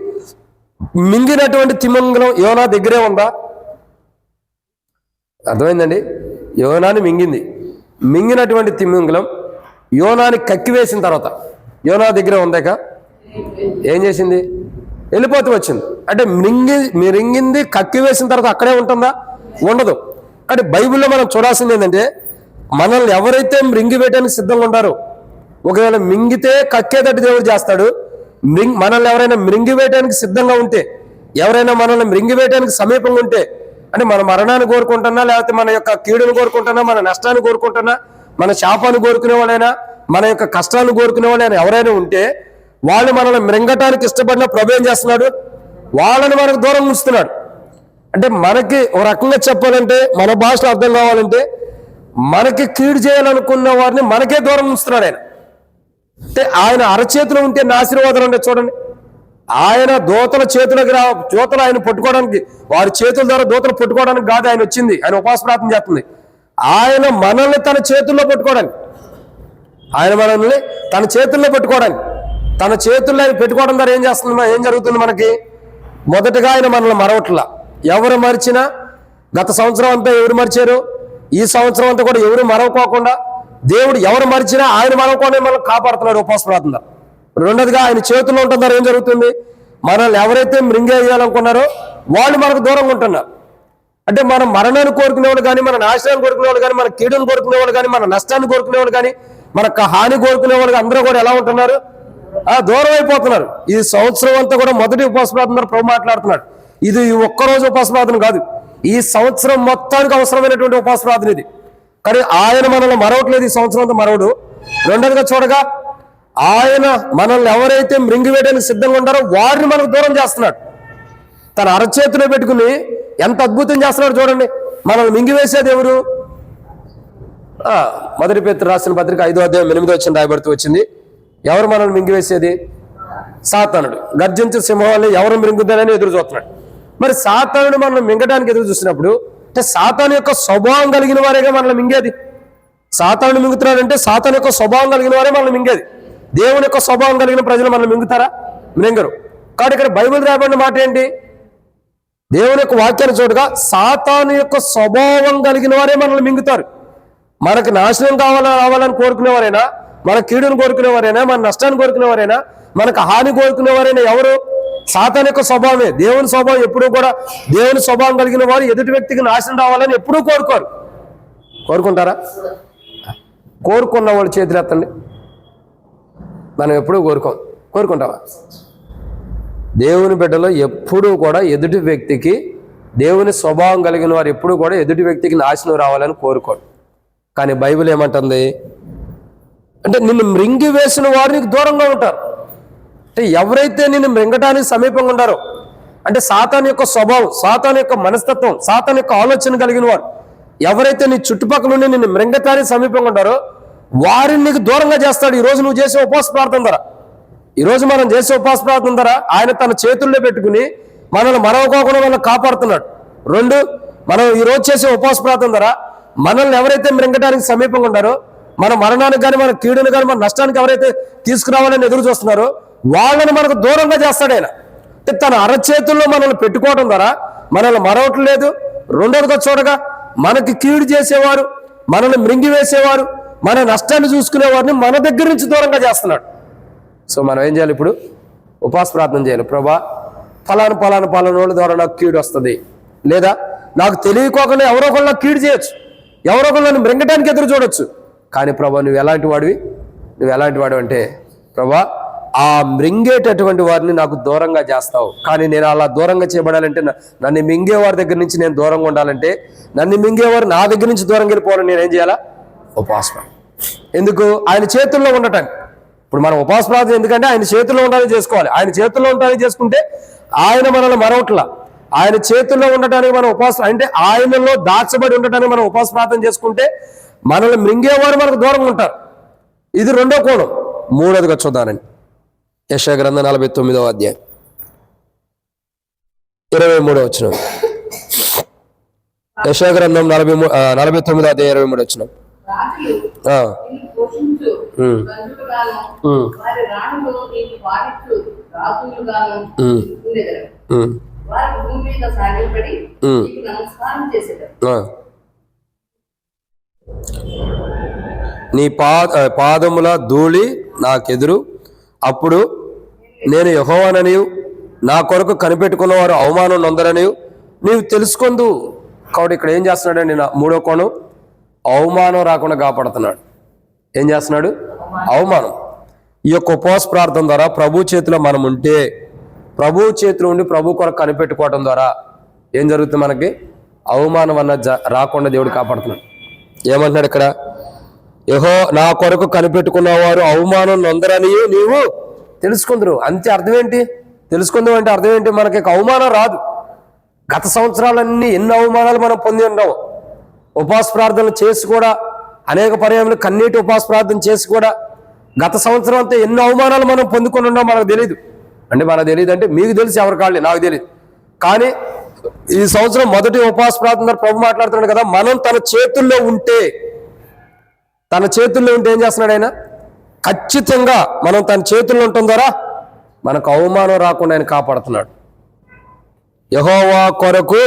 [SPEAKER 1] మింగినటువంటి తిమింగలం యోనా దగ్గరే ఉందా? అర్థమైందండి? యోనాను మింగినటువంటి తిమింగలం యోనాని కక్కివేసిన తర్వాత యోనా దగ్గర ఉందాక ఏం చేసింది? వెళ్ళిపోతూ వచ్చింది. అంటే మింగింది కక్కివేసిన తర్వాత అక్కడే ఉంటుందా? ఉండదు. అంటే బైబిల్లో మనం చూడాల్సింది ఏంటంటే, మనల్ని ఎవరైతే మృంగివేయడానికి సిద్ధంగా ఉంటారో, ఒకవేళ మింగితే కక్కేదట్టు దేవుడు చేస్తాడు. మనల్ని ఎవరైనా మృంగివేయడానికి సిద్ధంగా ఉంటే, ఎవరైనా మనల్ని మృంగివేయడానికి సమీపంగా ఉంటే, అంటే మన మరణాన్ని కోరుకుంటున్నా, లేకపోతే మన యొక్క కీడును కోరుకుంటున్నా, మన నష్టాన్ని కోరుకుంటున్నా, మన శాపాన్ని కోరుకునే వాళ్ళైనా, మన యొక్క కష్టాన్ని కోరుకునే వాళ్ళైనా ఎవరైనా ఉంటే, వాళ్ళు మనల్ని మృంగటానికి ఇష్టపడిన ప్రభు ఏం చేస్తున్నాడు? వాళ్ళని మనకు దూరం ఉంచుతున్నాడు. అంటే మనకి ఒక రకంగా చెప్పాలంటే, మన భాషలో అర్థం కావాలంటే, మనకి కీడు చేయాలనుకున్న వారిని మనకే దూరం ఉంచుతున్నాడు ఆయన. అంటే ఆయన అరచేతులు ఉంటే నా ఆశీర్వాదాలు అంటే చూడండి, ఆయన దూతల దూతలు ఆయన పట్టుకోవడానికి, వారి చేతుల ద్వారా దూతలు పట్టుకోవడానికి కాదు ఆయన వచ్చింది. ఆయన ఉపవాస ప్రార్థన చేస్తుంది. ఆయన మనల్ని తన చేతుల్లో పట్టుకోవడానికి, తన చేతుల్లో ఆయన పెట్టుకోవడం ద్వారా ఏం జరుగుతుంది మనకి? మొదటగా ఆయన మనల్ని మరవట్లా. ఎవరు మరిచినా, గత సంవత్సరం అంతా ఎవరు మరిచారు, ఈ సంవత్సరం అంతా కూడా ఎవరు మరవకోకుండా దేవుడు ఎవరు మరిచినా ఆయన మరవకుండా మనల్ని కాపాడుతున్నాడు ఉపవాస ప్రార్థన. 2గా ఆయన చేతుల్లో ఉంటున్నారు. ఏం జరుగుతుంది? మనల్ని ఎవరైతే మృంగేయాలనుకున్నారో వాళ్ళు మనకు దూరంగా ఉంటున్నారు. అంటే మన మరణాన్ని కోరుకునే వాళ్ళు కానీ, మన నాశనాన్ని కోరుకునే వాళ్ళు కానీ, మన కీడును కోరుకునే వాళ్ళు కానీ, మన నష్టాన్ని కోరుకునే వాళ్ళు కానీ, మన హాని కోరుకునే వాళ్ళు అందరూ కూడా ఎలా ఉంటున్నారు? దూరం అయిపోతున్నారు. ఈ సంవత్సరం అంతా కూడా మొదటి ఉపవాస ప్రార్థన ప్రభు మాట్లాడుతున్నాడు. ఇది ఒక్కరోజు ఉపవాస ప్రార్థన కాదు, ఈ సంవత్సరం మొత్తానికి అవసరమైనటువంటి ఉపవాస ప్రార్థన ఇది. కానీ ఆయన మనల్ని మరవట్లేదు, ఈ సంవత్సరం అంతా మరవడు. 2గా చూడగా ఆయన మనల్ని ఎవరైతే మృంగివేయడానికి సిద్ధంగా ఉంటారో వారిని మనకు దూరం చేస్తున్నాడు. తన అరచేతిలో పెట్టుకుని ఎంత అద్భుతం చేస్తున్నాడు చూడండి. మనల్ని మింగివేసేది ఎవరు? 1 పేతురు రాసిన పత్రిక 5వ అధ్యాయం 8వ వచనం రాయబడుతూ వచ్చింది. ఎవరు మనల్ని మింగివేసేది? సాతానుడు. గర్జించే సింహాన్ని ఎవరు మింగుతారని ఎదురు చూస్తున్నాడు. మరి సాతానుడు మనల్ని మింగడానికి ఎదురు చూసినప్పుడు, అంటే సాతాను యొక్క స్వభావం కలిగిన వారేగా మనల్ని మింగేది. సాతానుడు మింగుతున్నాడంటే సాతాను యొక్క స్వభావం కలిగిన వారే మనల్ని మింగేది. దేవుని యొక్క స్వభావం కలిగిన ప్రజలు మనల్ని మింగుతారా? మింగరు. కాబట్టి ఇక్కడ బైబిల్ రాబడిన మాట ఏంటి? దేవుని యొక్క వాక్యాన్ని చూడగా సాతాను యొక్క స్వభావం కలిగిన వారే మనల్ని మింగుతారు. మనకు నాశనం రావాలని కోరుకునేవారైనా, మన కీడును కోరుకునేవారైనా, మన నష్టాన్ని కోరుకునేవారైనా, మనకు హాని కోరుకునేవారైనా ఎవరు? సాతాను యొక్క స్వభావమే. దేవుని స్వభావం ఎప్పుడూ కూడా, దేవుని స్వభావం కలిగిన వారు ఎదుటి వ్యక్తికి నాశనం రావాలని ఎప్పుడూ కోరుకోరు. కోరుకుంటారా? కోరుకున్న వాళ్ళు చేతులు ఎత్తండి. మనం ఎప్పుడూ కోరుకుంటావా? దేవుని బిడ్డలో ఎప్పుడూ కూడా ఎదుటి వ్యక్తికి, దేవుని స్వభావం కలిగిన వారు ఎప్పుడూ కూడా ఎదుటి వ్యక్తికి నాశనం రావాలని కోరుకోరు. కానీ బైబిల్ ఏమంటుంది అంటే, నిన్ను మృంగి వేసిన వారు నీకు దూరంగా ఉంటారు. అంటే ఎవరైతే నిన్ను మృంగటానికి సమీపంగా ఉంటారో, అంటే సాతాను యొక్క స్వభావం, సాతాను యొక్క మనస్తత్వం, సాతాను యొక్క ఆలోచన కలిగిన వారు ఎవరైతే నీ చుట్టుపక్కల నుండి నిన్ను మృంగటానికి సమీపంగా ఉంటారో వారిని నీకు దూరంగా చేస్తాడు. ఈరోజు నువ్వు చేసే ఉపవాస ప్రార్థన ద్వారా, ఈరోజు మనం చేసే ఉపవాస ప్రార్థన ద్వారా ఆయన తన చేతుల్లో పెట్టుకుని మనల్ని మరవకోకుండా మనల్ని కాపాడుతున్నాడు. రెండు, మనం ఈరోజు చేసే ఉపవాస ప్రార్థన ద్వారా మనల్ని ఎవరైతే మృంగటానికి సమీపంగా ఉంటారో, మన మరణానికి కానీ, మన కీడుని కానీ, మన నష్టానికి ఎవరైతే తీసుకురావాలని ఎదురు చూస్తున్నారో వాళ్ళని మనకు దూరంగా చేస్తాడు ఆయన. అంటే తన అరచేతుల్లో మనల్ని పెట్టుకోవడం ద్వారా మనల్ని మరవట్లేదు. రెండోదిగా చూడగా మనకి కీడు చేసేవారు, మనల్ని మృంగివేసేవారు, మన నష్టాన్ని చూసుకునేవారిని మన దగ్గర నుంచి దూరంగా చేస్తున్నాడు. సో మనం ఏం చేయాలి? ఇప్పుడు ఉపవాస ప్రార్థన చేయాలి. ప్రభా, ఫలానా వాళ్ళ ద్వారా నాకు కీడు వస్తుంది, లేదా నాకు తెలియకోకుండా ఎవరో ఒకళ్ళు నాకు కీడు చేయొచ్చు, ఎవరో ఒకళ్ళు నన్ను మృంగటానికి ఎదురు చూడొచ్చు. కానీ ప్రభా, నువ్వు ఎలాంటి వాడివి అంటే, ప్రభా, ఆ మృంగేటటువంటి వారిని నాకు దూరంగా చేస్తావు. కానీ నేను అలా దూరంగా చేయబడాలంటే, నన్ను మింగేవారి దగ్గర నుంచి నేను దూరంగా ఉండాలంటే, నన్ను మింగేవారు నా దగ్గర నుంచి దూరంగా వెళ్ళిపోవాలని నేనేం చేయాలా? ఉపవాసం. ఎందుకు? ఆయన చేతుల్లో ఉండటానికి. ఇప్పుడు మనం ఉపవాస ప్రార్థన ఎందుకంటే ఆయన చేతుల్లో ఉండాలని చేసుకోవాలి. ఆయన చేతుల్లో ఉండాలని చేసుకుంటే ఆయన మనల్ని మరవట్లా. ఆయన చేతుల్లో ఉండటానికి మనం ఉపవాసం, అంటే ఆయనలో దాచబడి ఉండటానికి మనం ఉపవాస ప్రార్థన చేసుకుంటే మనల్ని మృంగేవారు మనకు దూరంగా ఉంటారు. ఇది రెండో కోణం. మూడోదిగా చూద్దానండి, యెషయా గ్రంథం 49వ అధ్యాయం 23వ వచనం. యెషయా గ్రంథం 49వ అధ్యాయం 23వ వచనం. నీ పాదముల ధూళి నాకెదురు, అప్పుడు నేను యెహోవాననియు నా కొరకు కనిపెట్టుకున్నవారు అవమానం నొందరనియు నీవు తెలుసుకొందు. కాబట్టి ఇక్కడ ఏం చేస్తున్నాడండి? మూడో కోణం, అవమానం రాకుండా కాపాడుతున్నాడు. ఏం చేస్తున్నాడు? అవమానం. ఈ యొక్క ఉపవాస ప్రార్థన ద్వారా ప్రభు చేతిలో మనం ఉంటే, ప్రభు చేతిలో ఉండి ప్రభు కొరకు కనిపెట్టుకోవడం ద్వారా ఏం జరుగుతుంది? మనకి అవమానం రాకుండా దేవుడు కాపాడుతున్నాడు. ఏమంటున్నాడు ఇక్కడ? నా కొరకు కనిపెట్టుకున్నవారు అవమానం నొందరని నీవు తెలుసుకుందరు. అంతే. అర్థం ఏంటి? తెలుసుకుందాం అంటే అర్థం ఏంటి? మనకి అవమానం రాదు. గత సంవత్సరాలన్నీ ఎన్ని అవమానాలు మనం పొంది ఉన్నాము. ఉపవాస ప్రార్థనలు చేసి కూడా, అనేక పర్యాయములు కన్నీటి ఉపవాస ప్రార్థన చేసి కూడా గత సంవత్సరం అంతా ఎన్ని అవమానాలు మనం పొందుకొని ఉన్నాం మనకు తెలియదు. మనకు తెలియదు అంటే మీకు తెలిసి ఎవరి కాళ్ళే, నాకు తెలియదు. కానీ ఈ సంవత్సరం మొదటి ఉపవాస ప్రార్థన ప్రభు మాట్లాడుతున్నాడు కదా, మనం తన చేతుల్లో ఉంటే ఏం చేస్తున్నాడు ఆయన? ఖచ్చితంగా మనం తన చేతుల్లో ఉండటం ద్వారా మనకు అవమానం రాకుండా ఆయన కాపాడుతున్నాడు. యెహోవా కొరకు,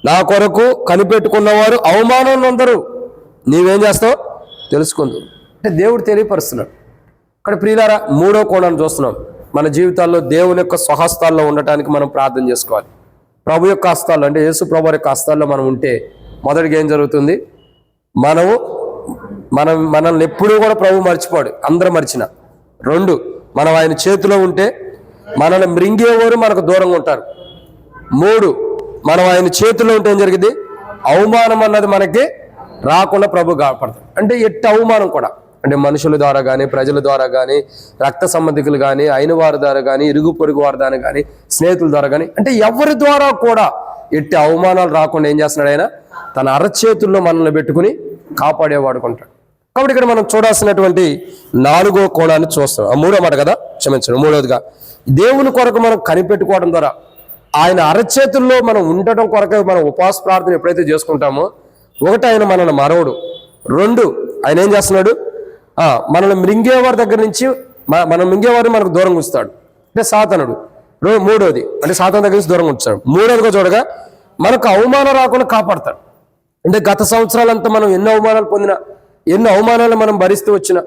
[SPEAKER 1] నా కొరకు కనిపెట్టుకున్నవారు అవమానం అందరూ నీవేం చేస్తావు? తెలుసుకుందు. అంటే దేవుడు తెలియపరుస్తున్నాడు. ఇక్కడ ప్రియులారా, మూడో కోణాన్ని చూస్తున్నాం. మన జీవితాల్లో దేవుని యొక్క స్వహస్తాల్లో ఉండటానికి మనం ప్రార్థన చేసుకోవాలి. ప్రభు యొక్క హస్తాల్లో, అంటే యేసు ప్రభు యొక్క హస్తాల్లో మనం ఉంటే మొదటిగా ఏం జరుగుతుంది? మనల్ని ఎప్పుడూ కూడా ప్రభు మర్చిపోడు, అందరూ మర్చిన. రెండు, మనం ఆయన చేతిలో ఉంటే మనల్ని మృంగేవారు మనకు దూరంగా ఉంటారు. మూడు, మనం ఆయన చేతిలో ఉంటే ఏం జరిగింది? అవమానం అన్నది మనకి రాకుండా ప్రభు కాపాడతాడు. అంటే ఎట్టి అవమానం కూడా, అంటే మనుషుల ద్వారా కానీ, ప్రజల ద్వారా కానీ, రక్త సంబంధికులు కానీ, అయిన వారి ద్వారా కానీ, ఇరుగు పొరుగు వారి ద్వారా కానీ, స్నేహితుల ద్వారా కానీ, అంటే ఎవరి ద్వారా కూడా ఎట్టి అవమానాలు రాకుండా ఏం చేస్తున్నాడు? ఆయన తన అరచేతుల్లో మనల్ని పెట్టుకుని కాపాడేవాడుకుంటాడు. కాబట్టి ఇక్కడ మనం చూడాల్సినటువంటి నాలుగో కోణాన్ని చూస్తాం. మూడో మాట కదా, క్షమించండి, మూడోదిగా దేవుని కొరకు మనం కనిపెట్టుకోవడం ద్వారా, ఆయన అరచేతుల్లో మనం ఉండటం కొరకు మనం ఉపవాస ప్రార్థన ఎప్పుడైతే చేసుకుంటామో, ఒకటి ఆయన మనల్ని మరవడు. రెండు, ఆయన ఏం చేస్తున్నాడు? మనల్ని మృంగేవారి దగ్గర నుంచి, మనం మింగేవారిని మనకు దూరంగా ఉంచుతాడు, అంటే సాతానుడు. మూడోది, అంటే సాతాను దగ్గర నుంచి దూరంగా ఉంచుతాడు. మూడోదిగా చూడగా మనకు అవమానం రాకుండా కాపాడతాడు. అంటే గత సంవత్సరాలంతా మనం ఎన్నో అవమానాలు పొందినా, ఎన్నో అవమానాలు మనం భరిస్తూ వచ్చిన,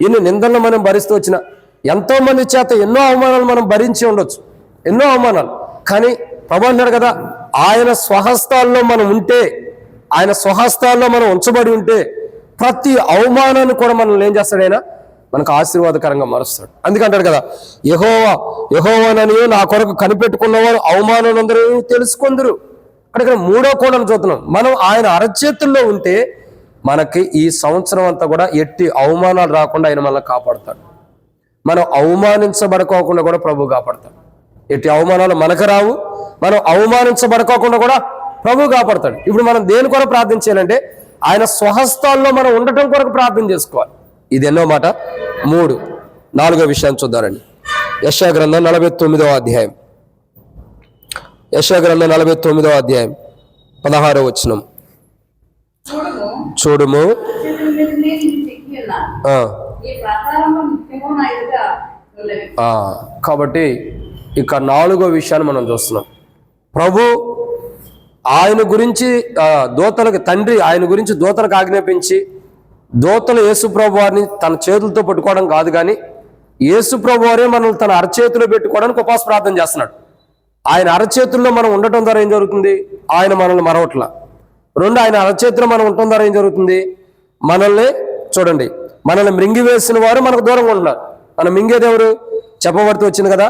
[SPEAKER 1] ఇన్ని నిందలను మనం భరిస్తూ వచ్చిన ఎంతో మంది చేత ఎన్నో అవమానాలు మనం భరించి ఉండొచ్చు, ఎన్నో అవమానాలు. కానీ ప్రభు అంటున్నాడు కదా, ఆయన స్వహస్తాల్లో మనం ఉంటే, ఆయన స్వహస్తాల్లో మనం ఉంచబడి ఉంటే ప్రతి అవమానాన్ని కూడా మనల్ని ఏం చేస్తాడు, ఆయన మనకు ఆశీర్వాదకరంగా మారుస్తాడు. అందుకంటాడు కదా, యెహోవానని నా కొరకు కనిపెట్టుకున్నవారు అవమానాలందరూ తెలుసుకుందరు. అక్కడ మూడో కోణం చూస్తున్నాం. మనం ఆయన అరచేతుల్లో ఉంటే మనకి ఈ సంవత్సరం అంతా కూడా ఎట్టి అవమానాలు రాకుండా ఆయన మనల్ని కాపాడుతాడు. మనం అవమానించబడుకోకుండా కూడా ప్రభు కాపాడతాడు. ఎట్టి అవమానాలు మనకు రావు, మనం అవమానించబడుకోకుండా కూడా ప్రభు కాపాడతాడు. ఇప్పుడు మనం దేని కొరకు ప్రార్థన చేయాలంటే ఆయన స్వహస్తాల్లో మనం ఉండటం కొరకు ప్రార్థన చేసుకోవాలి. ఇది ఎన్నో మాట. 3, 4వ విషయాన్ని చూద్దారండి. యెషయా గ్రంథం 49వ అధ్యాయం. యెషయా గ్రంథం 49వ అధ్యాయం 16వ వచనం. చూడుము కాబట్టి ఇక 4వ విషయాన్ని మనం చూస్తున్నాం. ప్రభు ఆయన గురించి దూతలకు, తండ్రి ఆయన గురించి దూతలకు ఆజ్ఞాపించి, దూతలు యేసుప్రభు వారిని తన చేతులతో పట్టుకోవడం కాదు, కానీ యేసుప్రభు వారే మనల్ని తన అరచేతిలో పెట్టుకోవడానికి ఉపవాస ప్రార్థన చేస్తున్నాడు. ఆయన అరచేతుల్లో మనం ఉండటం ద్వారా ఏం జరుగుతుంది, ఆయన మనల్ని మరవట్ల. 2, ఆయన అరచేతిలో మనం ఉండటం ద్వారా ఏం జరుగుతుంది, మనల్ని చూడండి, మనల్ని మృంగివేసిన వారు మనకు దూరంగా ఉంటున్నారు. మనం మింగేది ఎవరు చెప్పబడుతూ వచ్చింది కదా,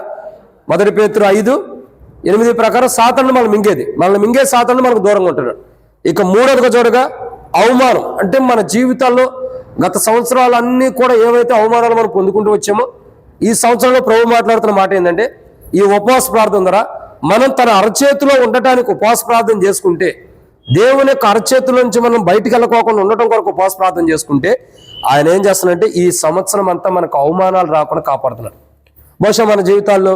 [SPEAKER 1] 1 పేతురు 5:8 ప్రకారం సాతాను మనం మింగేది, మనల్ని మింగే సాతాను మనకు దూరంగా ఉంటున్నాడు. ఇక 3వదిగా చూడగా అవమానం, అంటే మన జీవితాల్లో గత సంవత్సరాలన్నీ కూడా ఏవైతే అవమానాలు మనం పొందుకుంటూ వచ్చామో, ఈ సంవత్సరంలో ప్రభు మాట్లాడుతున్న మాట ఏంటంటే, ఈ ఉపవాస ప్రార్థన ద్వారా మనం తన అరచేతిలో ఉండటానికి ఉపవాస ప్రార్థన చేసుకుంటే, దేవుని యొక్క అరచేతుల నుంచి మనం బయటికి వెళ్ళకోకుండా ఉండటం కొరకు ఉపవాస ప్రార్థన చేసుకుంటే, ఆయన ఏం చేస్తున్నాడంటే ఈ సంవత్సరం అంతా మనకు అవమానాలు రాకుండా కాపాడుతున్నాడు. బహుశా మన జీవితాల్లో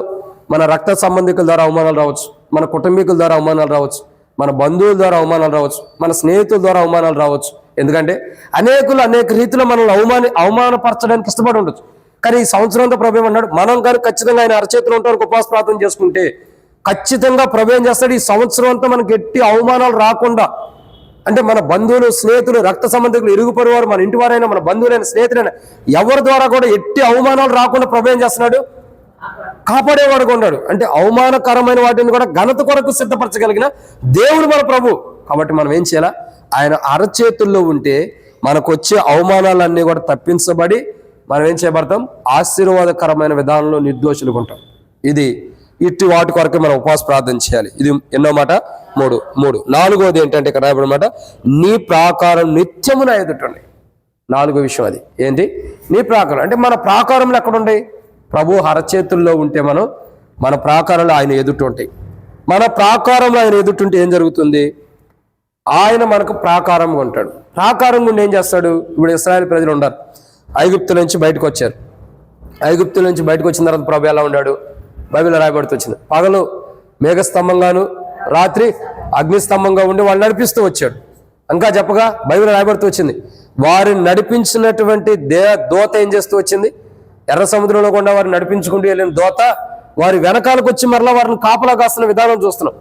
[SPEAKER 1] మన రక్త సంబంధికుల ద్వారా అవమానాలు రావచ్చు, మన కుటుంబీకుల ద్వారా అవమానాలు రావచ్చు, మన బంధువుల ద్వారా అవమానాలు రావచ్చు, మన స్నేహితుల ద్వారా అవమానాలు రావచ్చు. ఎందుకంటే అనేకులు అనేక రీతిలో మనల్ని అవమానపరచడానికి ఇష్టపడి ఉండొచ్చు. కానీ ఈ సంవత్సరంతో ప్రభు ఏమన్నాడు, మనం కానీ ఖచ్చితంగా ఆయన అరచేతులు ఉండడానికి ఉపవాస ప్రార్థన చేసుకుంటే ఖచ్చితంగా ప్రభు ఏం చేస్తాడు, ఈ సంవత్సరం అంతా మనకి ఎట్టి అవమానాలు రాకుండా, అంటే మన బంధువులు, స్నేహితులు, రక్త సంబంధికులు, ఇరుగు పొరుగు వారు, మన ఇంటి వారైనా, మన బంధువులైనా, స్నేహితులైనా, ఎవరి ద్వారా కూడా ఎట్టి అవమానాలు రాకుండా ప్రభు ఏం చేస్తున్నాడు, కాపాడేవాడుగా ఉన్నాడు. అంటే అవమానకరమైన వాటిని కూడా ఘనత కొరకు సిద్ధపరచగలిగిన దేవుడు మన ప్రభు. కాబట్టి మనం ఏం చేయాలా, ఆయన అరచేతుల్లో ఉంటే మనకు వచ్చే అవమానాలన్నీ కూడా తప్పించబడి మనం ఏం చేయబడతాం, ఆశీర్వాదకరమైన విధానంలో నిర్దోషులుగా ఉంటాం. ఇట్టి వాటి కొరకు మనం ఉపవాస ప్రార్థన చేయాలి. ఇది ఎన్నో మాట, 3. 4వది ఏంటంటే ఇక్కడ రాయబడిన మాట, నీ ప్రాకారం నిత్యము నా ఎదుటండి. 4వ విషయం అది ఏంటి, నీ ప్రాకారం. అంటే మన ప్రాకారంలో ఎక్కడుంటాయి, ప్రభు అరచేతుల్లో ఉంటే మనం మన ప్రాకారంలో ఆయన ఎదుటుంటాయి. మన ప్రాకారంలో ఆయన ఎదుటుంటే ఏం జరుగుతుంది, ఆయన మనకు ప్రాకారంగా ఉంటాడు. ప్రాకారం గుండి ఏం చేస్తాడు, ఇప్పుడు ఇశ్రాయేలు ప్రజలు ఉన్నారు, ఐగుప్తు నుంచి బయటకు వచ్చారు. ఐగుప్తు నుంచి బయటకు వచ్చిన తర్వాత ప్రభు ఎలా ఉన్నాడు, బైబిల్లో రాయబడుతూ వచ్చింది, పగలు మేఘస్తంభంగాను రాత్రి అగ్నిస్తంభంగా ఉండి వాళ్ళు నడిపిస్తూ వచ్చాడు. ఇంకా చెప్పగా బైబిల్ రాయబడుతూ వచ్చింది, వారిని నడిపించినటువంటి దోత ఏం చేస్తూ వచ్చింది, ఎర్ర సముద్రంలో కూడా వారిని నడిపించుకుంటూ వెళ్ళిన దోత వారి వెనకాలకు వచ్చి మరలా వారిని కాపలా కాస్తున్న విధానం చూస్తున్నాం.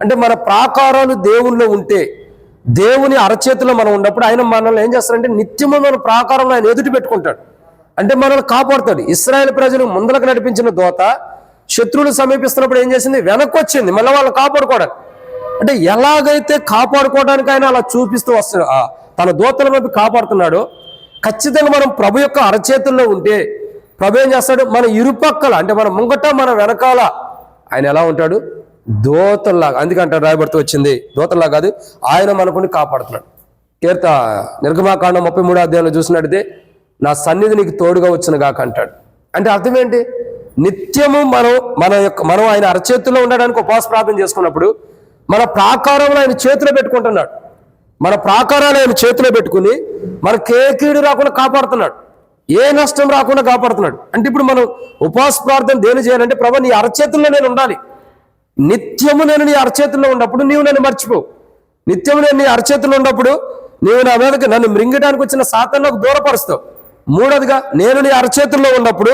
[SPEAKER 1] అంటే మన ప్రాకారాలు దేవుల్లో ఉంటే, దేవుని అరచేతిలో మనం ఉన్నప్పుడు ఆయన మనల్ని ఏం చేస్తాడంటే నిత్యము మన ప్రాకారంలో ఆయన ఎదుటి పెట్టుకుంటాడు. అంటే మనల్ని కాపాడుతాడు. ఇశ్రాయేలు ప్రజలు ముందలకు నడిపించిన దోత శత్రువులు సమీపిస్తున్నప్పుడు ఏం చేసింది, వెనక్కి వచ్చింది మళ్ళీ వాళ్ళని కాపాడుకోవడానికి. అంటే ఎలాగైతే కాపాడుకోవడానికి ఆయన అలా చూపిస్తూ వస్తాడు, తన దూతల వైపు కాపాడుతున్నాడో, ఖచ్చితంగా మనం ప్రభు యొక్క అరచేతుల్లో ఉంటే ప్రభు ఏం చేస్తాడు, మన ఇరుపక్కల, అంటే మన ముంగట మన వెనకాల ఆయన ఎలా ఉంటాడు, దూతల్లాగా. అందుకంటే రాయబడుతూ వచ్చింది, దూతల్లా కాదు, ఆయన మనకుని కాపాడుతున్నాడు. నిర్గమాకాండం 33వ అధ్యాయంలో చూసినట్టయితే, నా సన్నిధి నీకు తోడుగా వచ్చిన గాక అంటాడు. అంటే అర్థం ఏంటి, నిత్యము మనం ఆయన అరచేతుల్లో ఉండడానికి ఉపవాస ప్రార్థన చేసుకున్నప్పుడు మన ప్రాకారంలో ఆయన చేతిలో పెట్టుకుంటున్నాడు. మన ప్రాకారాలు ఆయన చేతిలో పెట్టుకుని మనకి ఏ కీడు రాకుండా కాపాడుతున్నాడు, ఏ నష్టం రాకుండా కాపాడుతున్నాడు. అంటే ఇప్పుడు మనం ఉపవాస ప్రార్థన దేని చేయాలంటే, ప్రభు నీ అరచేతుల్లో నేను ఉండాలి, నిత్యము నేను నీ అరచేతుల్లో ఉన్నప్పుడు నీవు నన్ను మర్చిపోవు. నిత్యము నేను నీ అరచేతుల్లో ఉన్నప్పుడు నీవు నా మీదకి నన్ను మృంగడానికి వచ్చిన సాతానుకు దూరపరుస్తావు. 3వదిగా నేను నీ అరచేతుల్లో ఉన్నప్పుడు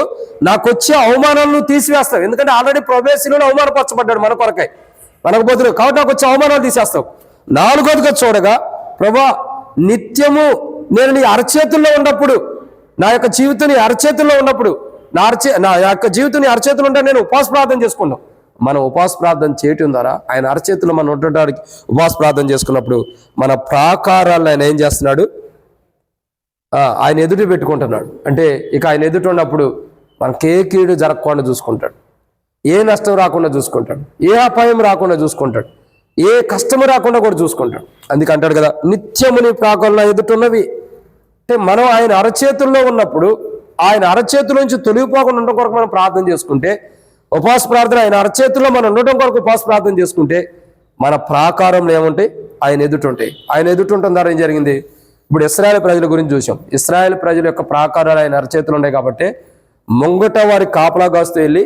[SPEAKER 1] నాకు వచ్చే అవమానాలను తీసివేస్తావు. ఎందుకంటే ఆల్రెడీ ప్రవేశంలో అవమానపరచబడ్డాడు మన కొరకై, మనకు బదులు, కాబట్టి నాకు వచ్చే అవమానాలు తీసేస్తావు. 4వదిగా చూడగా, ప్రభా నిత్యము నేను నీ అరచేతుల్లో ఉన్నప్పుడు నా యొక్క జీవితం నీ అరచేతుల్లో ఉన్నప్పుడు నా యొక్క జీవితం నీ అరచేతులు ఉంటే నేను ఉపవాస ప్రార్థన చేసుకున్నాం. మనం ఉపవాస ప్రార్థన చేయటం ద్వారా ఆయన అరచేతులు మనం ఉండటానికి ఉపవాస ప్రార్థన చేసుకున్నప్పుడు మన ప్రాకారాలను ఆయన ఏం చేస్తున్నాడు, ఆయన ఎదుటి పెట్టుకుంటున్నాడు. అంటే ఇక ఆయన ఎదుటి ఉన్నప్పుడు మనకి ఏ కీడు జరగకుండా చూసుకుంటాడు, ఏ నష్టం రాకుండా చూసుకుంటాడు, ఏ అపాయం రాకుండా చూసుకుంటాడు, ఏ కష్టము రాకుండా కూడా చూసుకుంటాడు. అందుకే అంటాడు కదా, నిత్యము నీ ప్రాకారంలో ఎదుటున్నవి. అంటే మనం ఆయన అరచేతుల్లో ఉన్నప్పుడు ఆయన అరచేతుల నుంచి తొలగిపోకుండా ఉండడం కొరకు మనం ప్రార్థన చేసుకుంటే, ఉపవాస ప్రార్థన ఆయన అరచేతుల్లో మనం ఉండటం కొరకు ఉపవాస ప్రార్థన చేసుకుంటే మన ప్రాకారంలో ఏముంటాయి, ఆయన ఎదుటి ఉంటాయి. ఆయన ఎదుటి ఉండటం ద్వారా ఏం జరిగింది, ఇప్పుడు ఇశ్రాయేలు ప్రజల గురించి చూసాం. ఇశ్రాయేలు ప్రజల యొక్క ప్రాకారాలు ఆయన అరచేతులు ఉన్నాయి కాబట్టి ముంగట వారి కాపలా కాస్తూ వెళ్ళి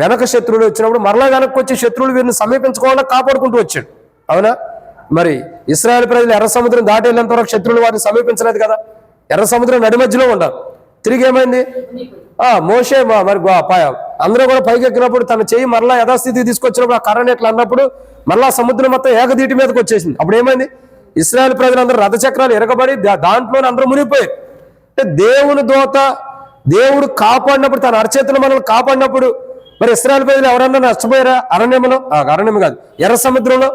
[SPEAKER 1] వెనక శత్రువులు వచ్చినప్పుడు మరలా వెనక్కి వచ్చి శత్రువులు వీరిని సమీపించుకోవాలని కాపాడుకుంటూ వచ్చాడు. అవునా? మరి ఇశ్రాయేలు ప్రజలు ఎర్ర సముద్రం దాటి వెళ్ళేంత వరకు శత్రువులు వారిని సమీపించలేదు కదా, ఎర్ర సముద్రం నడి మధ్యలో ఉండాలి. తిరిగి ఏమైంది, మోషే మరి అందరూ కూడా పైకి ఎక్కినప్పుడు తన చెయ్యి మరలా యథాస్థితికి తీసుకొచ్చినప్పుడు ఆ కర్రని ఎట్లా అన్నప్పుడు మరలా సముద్రం మొత్తం ఏకదీటి మీదకి వచ్చేసింది. అప్పుడు ఏమైంది, ఇశ్రాయేలు ప్రజలందరూ రథచక్రాలు ఎరగబడి దాంట్లోనే అందరూ మునిగిపోయారు. అంటే దేవుని దోత దేవుడు కాపాడినప్పుడు, తన అరచేతులు మనల్ని కాపాడినప్పుడు మరి ఇశ్రాయేలు ప్రజలు ఎవరన్నా నష్టపోయారా? అరణ్యం కాదు, ఎర్ర సముద్రంలో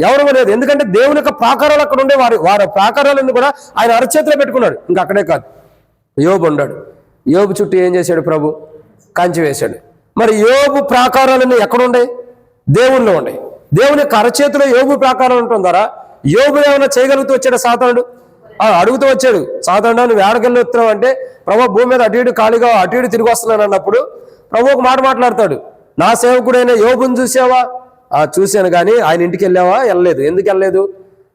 [SPEAKER 1] ఎవరు లేదు. ఎందుకంటే దేవుని యొక్క ప్రాకారాలు అక్కడ ఉండే వారి ప్రాకారాలన్నీ కూడా ఆయన అరచేతిలో పెట్టుకున్నాడు. ఇంకా అక్కడే కాదు, యోబు ఉన్నాడు. యోబు చుట్టూ ఏం చేశాడు ప్రభు, కంచి వేశాడు. మరి యోబు ప్రాకారాలన్నీ ఎక్కడుండే, దేవుల్లో ఉన్నాయి. దేవుని యొక్క అరచేతిలో యోబు ప్రాకారం ఉండటం ద్వారా యోబు ఏమైనా చేయగలుగుతూ వచ్చాడు సాతానుడు? అడుగుతూ వచ్చాడు, సాతానుడు నువ్వు ఏడకెళ్ళి వస్తున్నావు అంటే, ప్రభు భూమి మీద అటు ఇటు ఖాళీగా అటు ఇటు తిరిగి వస్తున్నాను అన్నప్పుడు ప్రభు ఒక మాట మాట్లాడతాడు, నా సేవకుడైన యోబుని చూసావా? చూశాను, కానీ ఆయన ఇంటికి వెళ్ళావా? వెళ్ళలేదు. ఎందుకు వెళ్ళలేదు?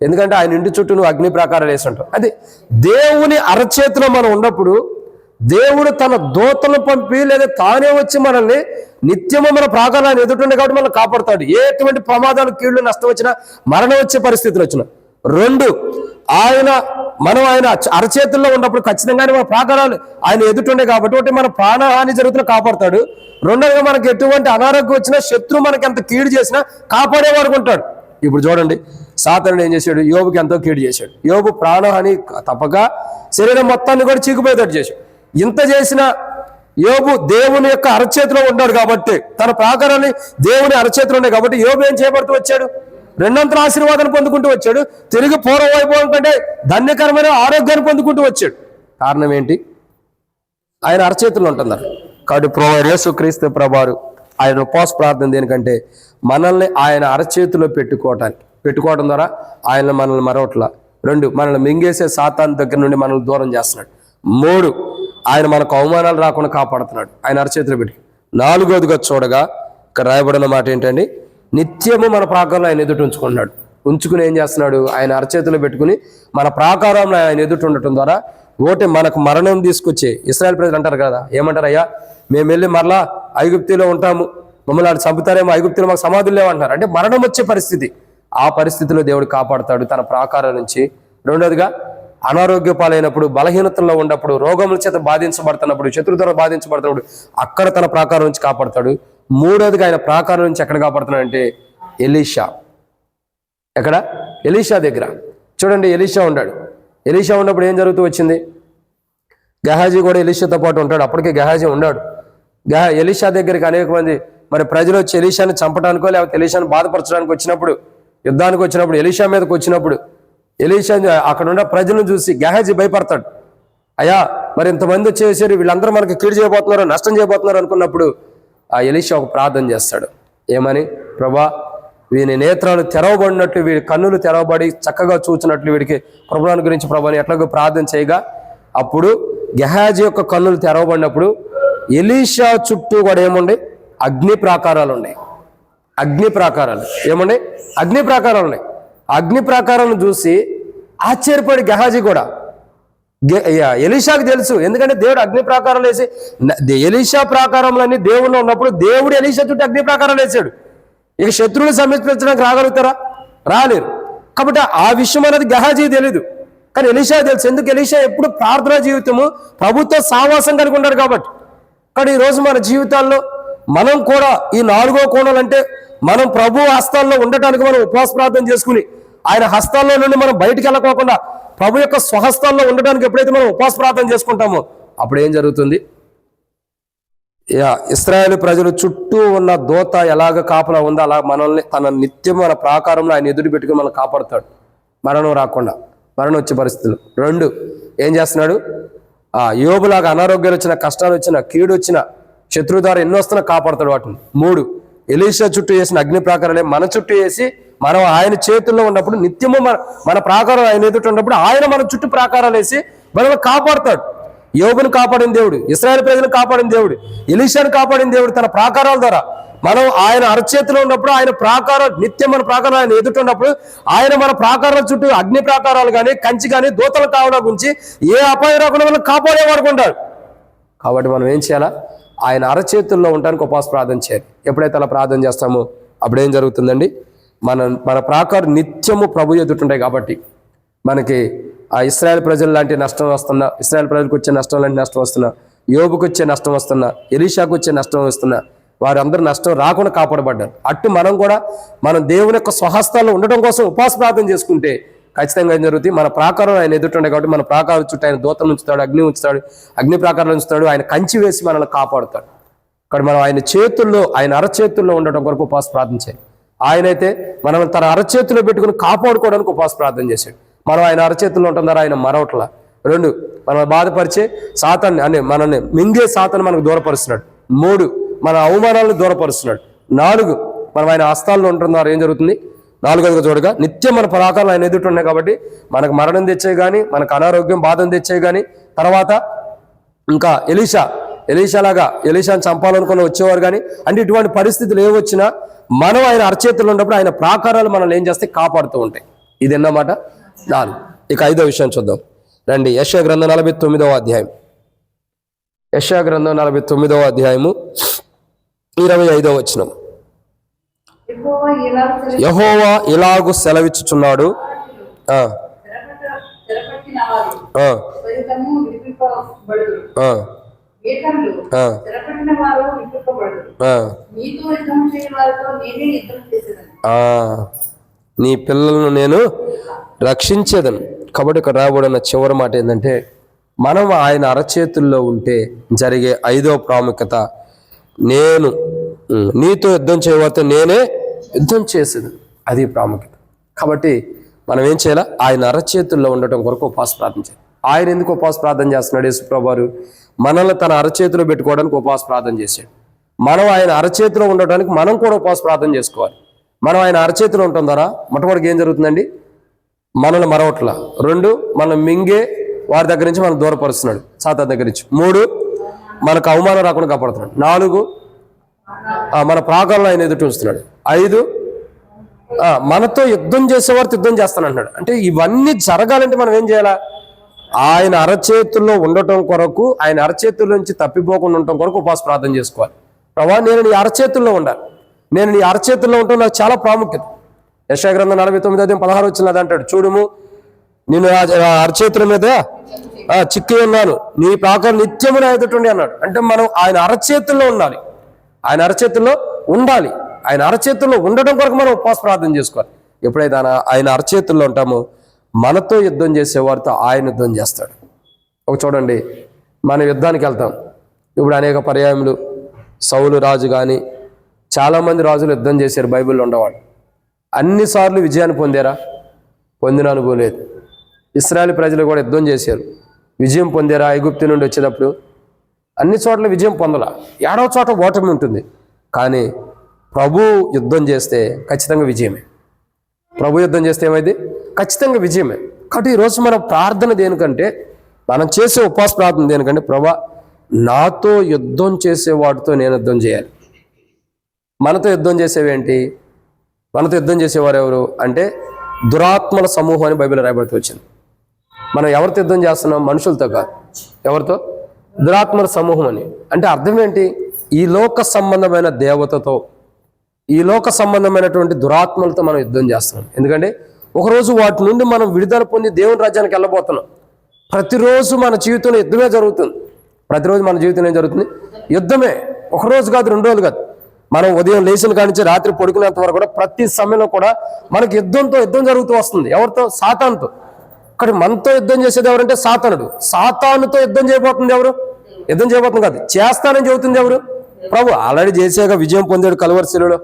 [SPEAKER 1] ఎందుకంటే ఆయన ఇంటి చుట్టూ నువ్వు అగ్ని ప్రాకారాలు వేసి ఉంటావు. అది దేవుని అరచేతిలో మనం ఉన్నప్పుడు దేవుడు తన దూతలను పంపి లేదా తానే వచ్చి మనల్ని నిత్యము మన ప్రాకారాన్ని ఎదుటుండే కాబట్టి మనల్ని కాపాడుతాడు. ఎటువంటి ప్రమాదాలు, కీళ్లు, నష్టం వచ్చినా, మరణం వచ్చే పరిస్థితులు వచ్చినా. రెండు, మనం ఆయన అరచేతుల్లో ఉన్నప్పుడు ఖచ్చితంగానే మన ప్రాకారాలు ఆయన ఎదుటుండే కాబట్టి ఒకటి మన ప్రాణహాని జరుగుతున్నా కాపాడుతాడు. రెండోదిగా మనకి ఎటువంటి అనారోగ్యం వచ్చినా, శత్రువు మనకి ఎంత కీడు చేసినా కాపాడేవాడు ఉంటాడు. ఇప్పుడు చూడండి, సాతానుడు ఏం చేశాడు, యోబుకి ఎంతో కీడు చేశాడు. యోబు ప్రాణహాని తప్పక శరీరం మొత్తాన్ని కూడా చీకుపోయేటట్టు చేశాడు. ఇంత చేసిన యోబు దేవుని యొక్క అరచేతిలో ఉన్నాడు కాబట్టి, తన ప్రాకారాన్ని దేవుని అరచేతిలో ఉన్నాయి కాబట్టి యోబు ఏం చేయబడుతూ వచ్చాడు, రెండంతల ఆశీర్వాదాన్ని పొందుకుంటూ వచ్చాడు. తిరిగి పూర్వ వైభవం కంటే ధన్యకరమైన ఆరోగ్యాన్ని పొందుకుంటూ వచ్చాడు. కారణం ఏంటి, ఆయన అరచేతుల్లో ఉంటున్నారు కాబట్టి. ప్రభువైన యేసుక్రీస్తు ప్రభువారు ఆయన ఉపవాస ప్రార్థన దేనికంటే మనల్ని ఆయన అరచేతిలో పెట్టుకోవడం ద్వారా ఆయన మనల్ని మరొకట్లా. రెండు, మనల్ని మింగేసే సాతాను దగ్గర నుండి మనల్ని దూరం చేస్తున్నాడు. మూడు, ఆయన మనకు అవమానాలు రాకుండా కాపాడుతున్నాడు ఆయన అరచేతిలో పెట్టి. నాలుగోదిగా చూడగా ఇక్కడ రాయబడిన మాట ఏంటండి, నిత్యము మన ప్రాకారంలో ఆయన ఎదుట ఉంచుకుని ఏం చేస్తున్నాడు, ఆయన అరచేతిలో పెట్టుకుని మన ప్రాకారంలో ఆయన ఎదుట ఉండటం ద్వారా ఒకటి మనకు మరణం తీసుకొచ్చే ఇశ్రాయేలు ప్రజలు అంటారు కదా, ఏమంటారు, అయ్యా మేము వెళ్ళి మరలా ఐగుప్తిలో ఉంటాము, మమ్మల్ని ఆడు చంపుతారేమో, ఐగుప్తిలో మాకు సమాధులు లేవంటున్నారు. అంటే మరణం వచ్చే పరిస్థితి, ఆ పరిస్థితిలో దేవుడు కాపాడుతాడు తన ప్రాకారం నుంచి. రెండోదిగా అనారోగ్య పాలైనప్పుడు, బలహీనతల్లో ఉన్నప్పుడు, రోగముల చేత బాధించబడుతున్నప్పుడు, శత్రువుతో బాధించబడుతున్నప్పుడు అక్కడ తన ప్రాకారం నుంచి కాపాడుతాడు. మూడోదిగా ఆయన ప్రాకారం నుంచి ఎక్కడ కాపాడుతున్నాడు అంటే ఎలీషా. ఎక్కడ? ఎలీషా దగ్గర. చూడండి, ఎలీషా ఉన్నాడు. ఎలీషా ఉన్నప్పుడు ఏం జరుగుతూ వచ్చింది, గెహాజీ కూడా ఎలీషాతో పాటు ఉంటాడు. అప్పటికే గెహాజీ ఉన్నాడు. ఎలీషా దగ్గరికి అనేక మంది మరి ప్రజలు వచ్చి ఎలీషాని చంపడానికో లేకపోతే ఎలీషాని బాధపరచడానికి వచ్చినప్పుడు, యుద్ధానికి వచ్చినప్పుడు, ఎలీషా మీదకి వచ్చినప్పుడు ఎలీషా అక్కడ ఉన్న ప్రజలను చూసి గెహాజీ భయపడతాడు. అయ్యా మరి ఇంతమంది వచ్చేసారు, వీళ్ళందరూ మనకి కీడు చేయబోతున్నారు, నష్టం చేయబోతున్నారు అనుకున్నప్పుడు ఆ ఎలీషా ఒక ప్రార్థన చేస్తాడు. ఏమని, ప్రభా వీని నేత్రాలు తెరవబడినట్లు, వీడి కన్నులు తెరవబడి చక్కగా చూచినట్లు వీడికి ప్రభువుని గురించి ప్రభుని ఎట్లాగో ప్రార్థన చేయగా, అప్పుడు గెహాజీ యొక్క కన్నులు తెరవబడినప్పుడు ఎలీషా చుట్టూ కూడా ఏముండే, అగ్ని ప్రాకారాలు ఉన్నాయి. అగ్ని ప్రాకారాలు ఏముండే, అగ్ని ప్రాకారాలు ఉన్నాయి. అగ్ని ప్రాకారాలను చూసి ఆశ్చర్యపడి గెహాజీ కూడా, ఎలీషాకు తెలుసు, ఎందుకంటే దేవుడు అగ్ని ప్రాకారాలు వేసి, ఎలీషా ప్రాకారంలోని దేవుళ్ళు ఉన్నప్పుడు దేవుడు ఎలీషా చుట్టూ అగ్ని ప్రాకారాలు వేసాడు. ఇక శత్రువులు సమీపించడానికి రాగలుగుతారా? రాలేరు. కాబట్టి ఆ విషయం అనేది గెహాజీ తెలీదు, కానీ ఎలీషా తెలుసు. ఎందుకు? ఎలీషా ఎప్పుడు ప్రార్థనా జీవితము, ప్రభుత్వ సావాసం కలిగి ఉన్నాడు కాబట్టి. కానీ ఈరోజు మన జీవితాల్లో మనం కూడా ఈ 4వ కోణాలు అంటే మనం ప్రభు హస్తాల్లో ఉండటానికి మనం ఉపవాస ప్రార్థన చేసుకుని ఆయన హస్తాల్లో నుండి మనం బయటికి వెళ్ళకోకుండా ప్రభు యొక్క స్వహస్తాల్లో ఉండడానికి ఎప్పుడైతే మనం ఉపవాస ప్రార్థన చేసుకుంటామో అప్పుడు ఏం జరుగుతుంది? ఇశ్రాయేలు ప్రజలు చుట్టూ ఉన్న దూత ఎలాగ కాపలా ఉందో అలా మనల్ని తన నిత్యం మన ప్రాకారంలో ఆయన ఎదురు పెట్టుకుని మనల్ని కాపాడుతాడు, మరణం రాకుండా, మరణం వచ్చే పరిస్థితులు. 2, ఏం చేస్తున్నాడు? యోబులాగా అనారోగ్యాలు వచ్చిన, కష్టాలు వచ్చిన, కీడు వచ్చిన, శత్రు ద్వారా ఎన్నో వస్తున్నా కాపాడుతాడు వాటిని. 3, ఎలీషా చుట్టూ వేసిన అగ్ని ప్రాకారాలే మన చుట్టూ వేసి మనం ఆయన చేతుల్లో ఉన్నప్పుడు నిత్యము మన ప్రాకారం ఆయన ఎదుట ఉన్నప్పుడు ఆయన మన చుట్టూ ప్రాకారాలు వేసి మనల్ని కాపాడుతాడు. యోబును కాపాడిన దేవుడు, ఇశ్రాయేలు ప్రజలను కాపాడిన దేవుడు, ఎలీషాను కాపాడిన దేవుడు తన ప్రాకారాల ద్వారా. మనం ఆయన అరచేతిలో ఉన్నప్పుడు ఆయన ప్రాకారం నిత్యం మన ప్రాకారం ఆయన ఎదుట ఉన్నప్పుడు ఆయన మన ప్రాకారాల చుట్టూ అగ్ని ప్రాకారాలు కానీ, కంచి కానీ, దూతల కావడం గురించి ఏ అపాయం రాకుండా మనం కాపాడేవాడుకుంటాడు. కాబట్టి మనం ఏం చేయాలా? ఆయన అరచేతుల్లో ఉండడానికి ఉపవాస ప్రార్థన చేయాలి. ఎప్పుడైతే అలా ప్రార్థన చేస్తామో అప్పుడు ఏం జరుగుతుందండి? మన ప్రాకారం నిత్యము ప్రభు ఎదుటుంటాయి. కాబట్టి మనకి ఆ ఇశ్రాయేల్ ప్రజలు లాంటి నష్టం వస్తున్నా, ఇశ్రాయేల్ ప్రజలకు వచ్చే నష్టం లాంటి నష్టం వస్తున్నా, యోబుకు వచ్చే నష్టం వస్తున్నా, ఎలీషాకు వచ్చే నష్టం వస్తున్నా, వారందరూ నష్టం రాకుండా కాపాడబడ్డారు. అట్టు మనం కూడా మనం దేవుని యొక్క స్వహస్తాల్లో ఉండటం కోసం ఉపవాస ప్రార్థన చేసుకుంటే ఖచ్చితంగా ఏం జరుగుతుంది? మన ప్రాకారం ఆయన ఎదుటుండే కాబట్టి మన ప్రాకారం చుట్టూ ఆయన దూతను ఉంచుతాడు, అగ్ని ఉంచుతాడు, అగ్ని ప్రాకారాలు ఉంచుతాడు, ఆయన కంచి వేసి మనల్ని కాపాడుతాడు. ఇక్కడ మనం ఆయన చేతుల్లో, ఆయన అరచేతుల్లో ఉండటం కొరకు ఉపవాస ప్రార్థన చేయాలి. ఆయనైతే మనం తన అరచేతుల్లో పెట్టుకుని కాపాడుకోవడానికి ఉపవాస ప్రార్థన చేశాడు. మనం ఆయన అరచేతుల్లో ఉంటున్నారా? ఆయన మరొకట్లా. 2, మనం బాధపరిచే సాతాన్ని అని మనల్ని మింగే సాతాన్ని మనకు దూరపరుస్తున్నాడు. 3, మన అవమానాలను దూరపరుస్తున్నాడు. 4, మనం ఆయన హస్తాల్లో ఉంటున్నారు. ఏం జరుగుతుంది? 4వ చూడగా నిత్యం మన ప్రాకారాలు ఆయన ఎదుట ఉన్నాయి కాబట్టి మనకు మరణం తెచ్చే కానీ, మనకు అనారోగ్యం బాధను తెచ్చే కానీ, తర్వాత ఇంకా ఎలీషాలాగా ఎలీషాని చంపాలనుకుని వచ్చేవారు కానీ, అంటే ఇటువంటి పరిస్థితులు ఏవొచ్చినా మనం ఆయన అరచేతుల్లో ఉన్నప్పుడు ఆయన ప్రాకారాలు మనల్ని ఏం చేస్తే కాపాడుతూ ఉంటాయి. ఇది అన్నమాట 4. ఇక 5వ విషయం చూద్దాం రండి. యెషయా గ్రంథం 49వ అధ్యాయం. యెషయా గ్రంథం 49వ అధ్యాయము 25వ వచనం. యెహోవా ఇలాగు సెలవిచ్చుచున్నాడు, నీ పిల్లలను నేను రక్షించేదను. కాబట్టి ఇక్కడ రాబడిన చివరి మాట ఏంటంటే, మనం ఆయన అరచేతుల్లో ఉంటే జరిగే 5వ ప్రాముఖ్యత, నేను నీతో యుద్ధం చేయబోతే నేనే యుద్ధం చేసేది. అది ప్రాముఖ్యత. కాబట్టి మనం ఏం చేయాలా? ఆయన అరచేతుల్లో ఉండటం కొరకు ఉపవాస ప్రార్థన చేయాలి. ఆయన ఎందుకు ఉపవాస ప్రార్థన చేస్తున్నాడు? యేసుప్రభువు వారు మనల్ని తన అరచేతిలో పెట్టుకోవడానికి ఉపవాస ప్రార్థన చేశాడు. మనం ఆయన అరచేతిలో ఉండటానికి మనం కూడా ఉపవాస ప్రార్థన చేసుకోవాలి. మనం ఆయన అరచేతిలో ఉండటం ద్వారా మొట్టమొదటికి ఏం జరుగుతుందండి? మనల్ని మరవట్ల. 2, మనం మింగే వారి దగ్గర నుంచి మనం దూరపరుస్తున్నాడు, సాతాను దగ్గర నుంచి. 3, మనకు అవమానం రాకుండా కాపాడుతున్నాడు. 4, మన ప్రాకారంలో ఆయన ఎదుటి ఉంచుతున్నాడు. 5, మనతో యుద్ధం చేసేవారితో యుద్ధం చేస్తానంటున్నాడు. అంటే ఇవన్నీ జరగాలంటే మనం ఏం చేయాలా? ఆయన అరచేతుల్లో ఉండటం కొరకు, ఆయన అరచేతుల నుంచి తప్పిపోకుండా ఉండటం కొరకు ఉపవాస ప్రార్థన చేసుకోవాలి. ప్రభా, నేను నీ అరచేతుల్లో ఉండాలి, నేను నీ అరచేతుల్లో ఉండటం నాకు చాలా ప్రాముఖ్యత. యెషయా గ్రంథం 49:16 వచ్చిన అది అంటాడు, చూడుము నేను అరచేతుల మీద చిక్కి ఉన్నాను, నీ ప్రాకారం నిత్యము నా ఎదుటుండి అన్నాడు. అంటే మనం ఆయన అరచేతుల్లో ఉండాలి, ఆయన అరచేతుల్లో ఉండాలి. ఆయన అరచేతుల్లో ఉండటం కొరకు మనం ఉపవాస ప్రార్థన చేసుకోవాలి. ఎప్పుడైతే ఆయన అరచేతుల్లో ఉంటామో మనతో యుద్ధం చేసేవారితో ఆయన యుద్ధం చేస్తాడు. ఒక చూడండి, మనం యుద్ధానికి వెళ్తాం. ఇప్పుడు అనేక పర్యాయములు సౌలు రాజు కానీ చాలామంది రాజులు యుద్ధం చేశారు బైబిల్లో ఉండేవాడు. అన్నిసార్లు విజయాన్ని పొందారా? పొందిన అనుభవం లేదు. ఇశ్రాయేలు ప్రజలు కూడా యుద్ధం చేశారు, విజయం పొందారా? ఐగుప్తు నుండి వచ్చేటప్పుడు అన్ని చోట్ల విజయం పొందల, 7వ చోట ఓటమి ఉంటుంది. కానీ ప్రభు యుద్ధం చేస్తే ఖచ్చితంగా విజయమే. ప్రభు యుద్ధం చేస్తే ఏమైంది? ఖచ్చితంగా విజయమే. కాబట్టి ఈరోజు మన ప్రార్థన దేనికంటే, మనం చేసే ఉపవాస ప్రార్థన దేనికంటే, ప్రభా నాతో యుద్ధం చేసేవాడితో నేను యుద్ధం చేయాలి. మనతో యుద్ధం చేసేవేంటి? మనతో యుద్ధం చేసేవారు ఎవరు అంటే దురాత్మల సమూహం అని బైబిల్ రాయబడుతూ వచ్చింది. మనం ఎవరితో యుద్ధం చేస్తున్నాం? మనుషులతో కాదు. ఎవరితో? దురాత్మల సమూహం అని. అంటే అర్థం ఏంటి? ఈ లోక సంబంధమైన దేవతతో, ఈ లోక సంబంధమైనటువంటి దురాత్మలతో మనం యుద్ధం చేస్తున్నాం. ఎందుకంటే ఒకరోజు వాటి నుండి మనం విడుదల పొంది దేవుని రాజ్యానికి వెళ్ళబోతున్నాం. ప్రతిరోజు మన జీవితంలో యుద్ధమే జరుగుతుంది. ప్రతిరోజు మన జీవితంలో ఏం జరుగుతుంది? యుద్ధమే. ఒకరోజు కాదు, 2 రోజులు కాదు. మనం ఉదయం లేచిన కాడి నుంచి రాత్రి పడుకునేంత వరకు కూడా ప్రతి సమయంలో కూడా మనకి యుద్ధం జరుగుతూ వస్తుంది. ఎవరితో? సాతానుతో. ఇక్కడ మనతో యుద్ధం చేసేది ఎవరంటే సాతానుడు. సాతానుతో యుద్ధం చేయబోతుంది ఎవరు? యుద్ధం చేయబోతుంది కాదు, చేస్తానని చెబుతుంది ఎవరు? ప్రభు. ఆల్రెడీ చేసాక విజయం పొందాడు కలువరి శిలువలో.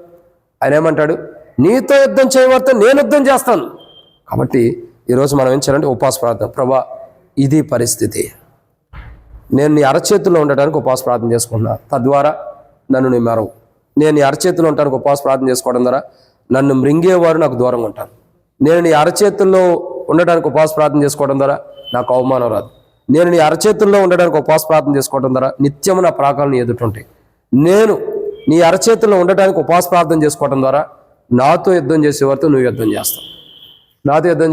[SPEAKER 1] ఆయన ఏమంటాడు? నీతో యుద్ధం చేయబడితే నేను యుద్ధం చేస్తాను. కాబట్టి ఈరోజు మనం ఏం చేయాలంటే ఉపవాస ప్రార్థన. ప్రభా, ఇది పరిస్థితి, నేను నీ అరచేతుల్లో ఉండడానికి ఉపవాస ప్రార్థన చేసుకుంటున్నా, తద్వారా నన్ను నీ మరవు. నేను నీ అరచేతుల్లో ఉండడానికి ఉపవాస ప్రార్థన చేసుకోవడం ద్వారా నన్ను మృంగేవారు నాకు దూరంగా ఉంటాను. నేను నీ అరచేతుల్లో ఉండడానికి ఉపవాస ప్రార్థన చేసుకోవడం ద్వారా నాకు అవమానం రాదు. నేను నీ అరచేతుల్లో ఉండడానికి ఉపవాస ప్రార్థన చేసుకోవడం ద్వారా నిత్యము నా ప్రాకాలను ఎదుటుంటాయి. నేను నీ అరచేతుల్లో ఉండటానికి ఉపవాస ప్రార్థన చేసుకోవడం ద్వారా నాతో యుద్ధం చేసేవారితో నువ్వు యుద్ధం చేస్తావు. నాతో యుద్ధం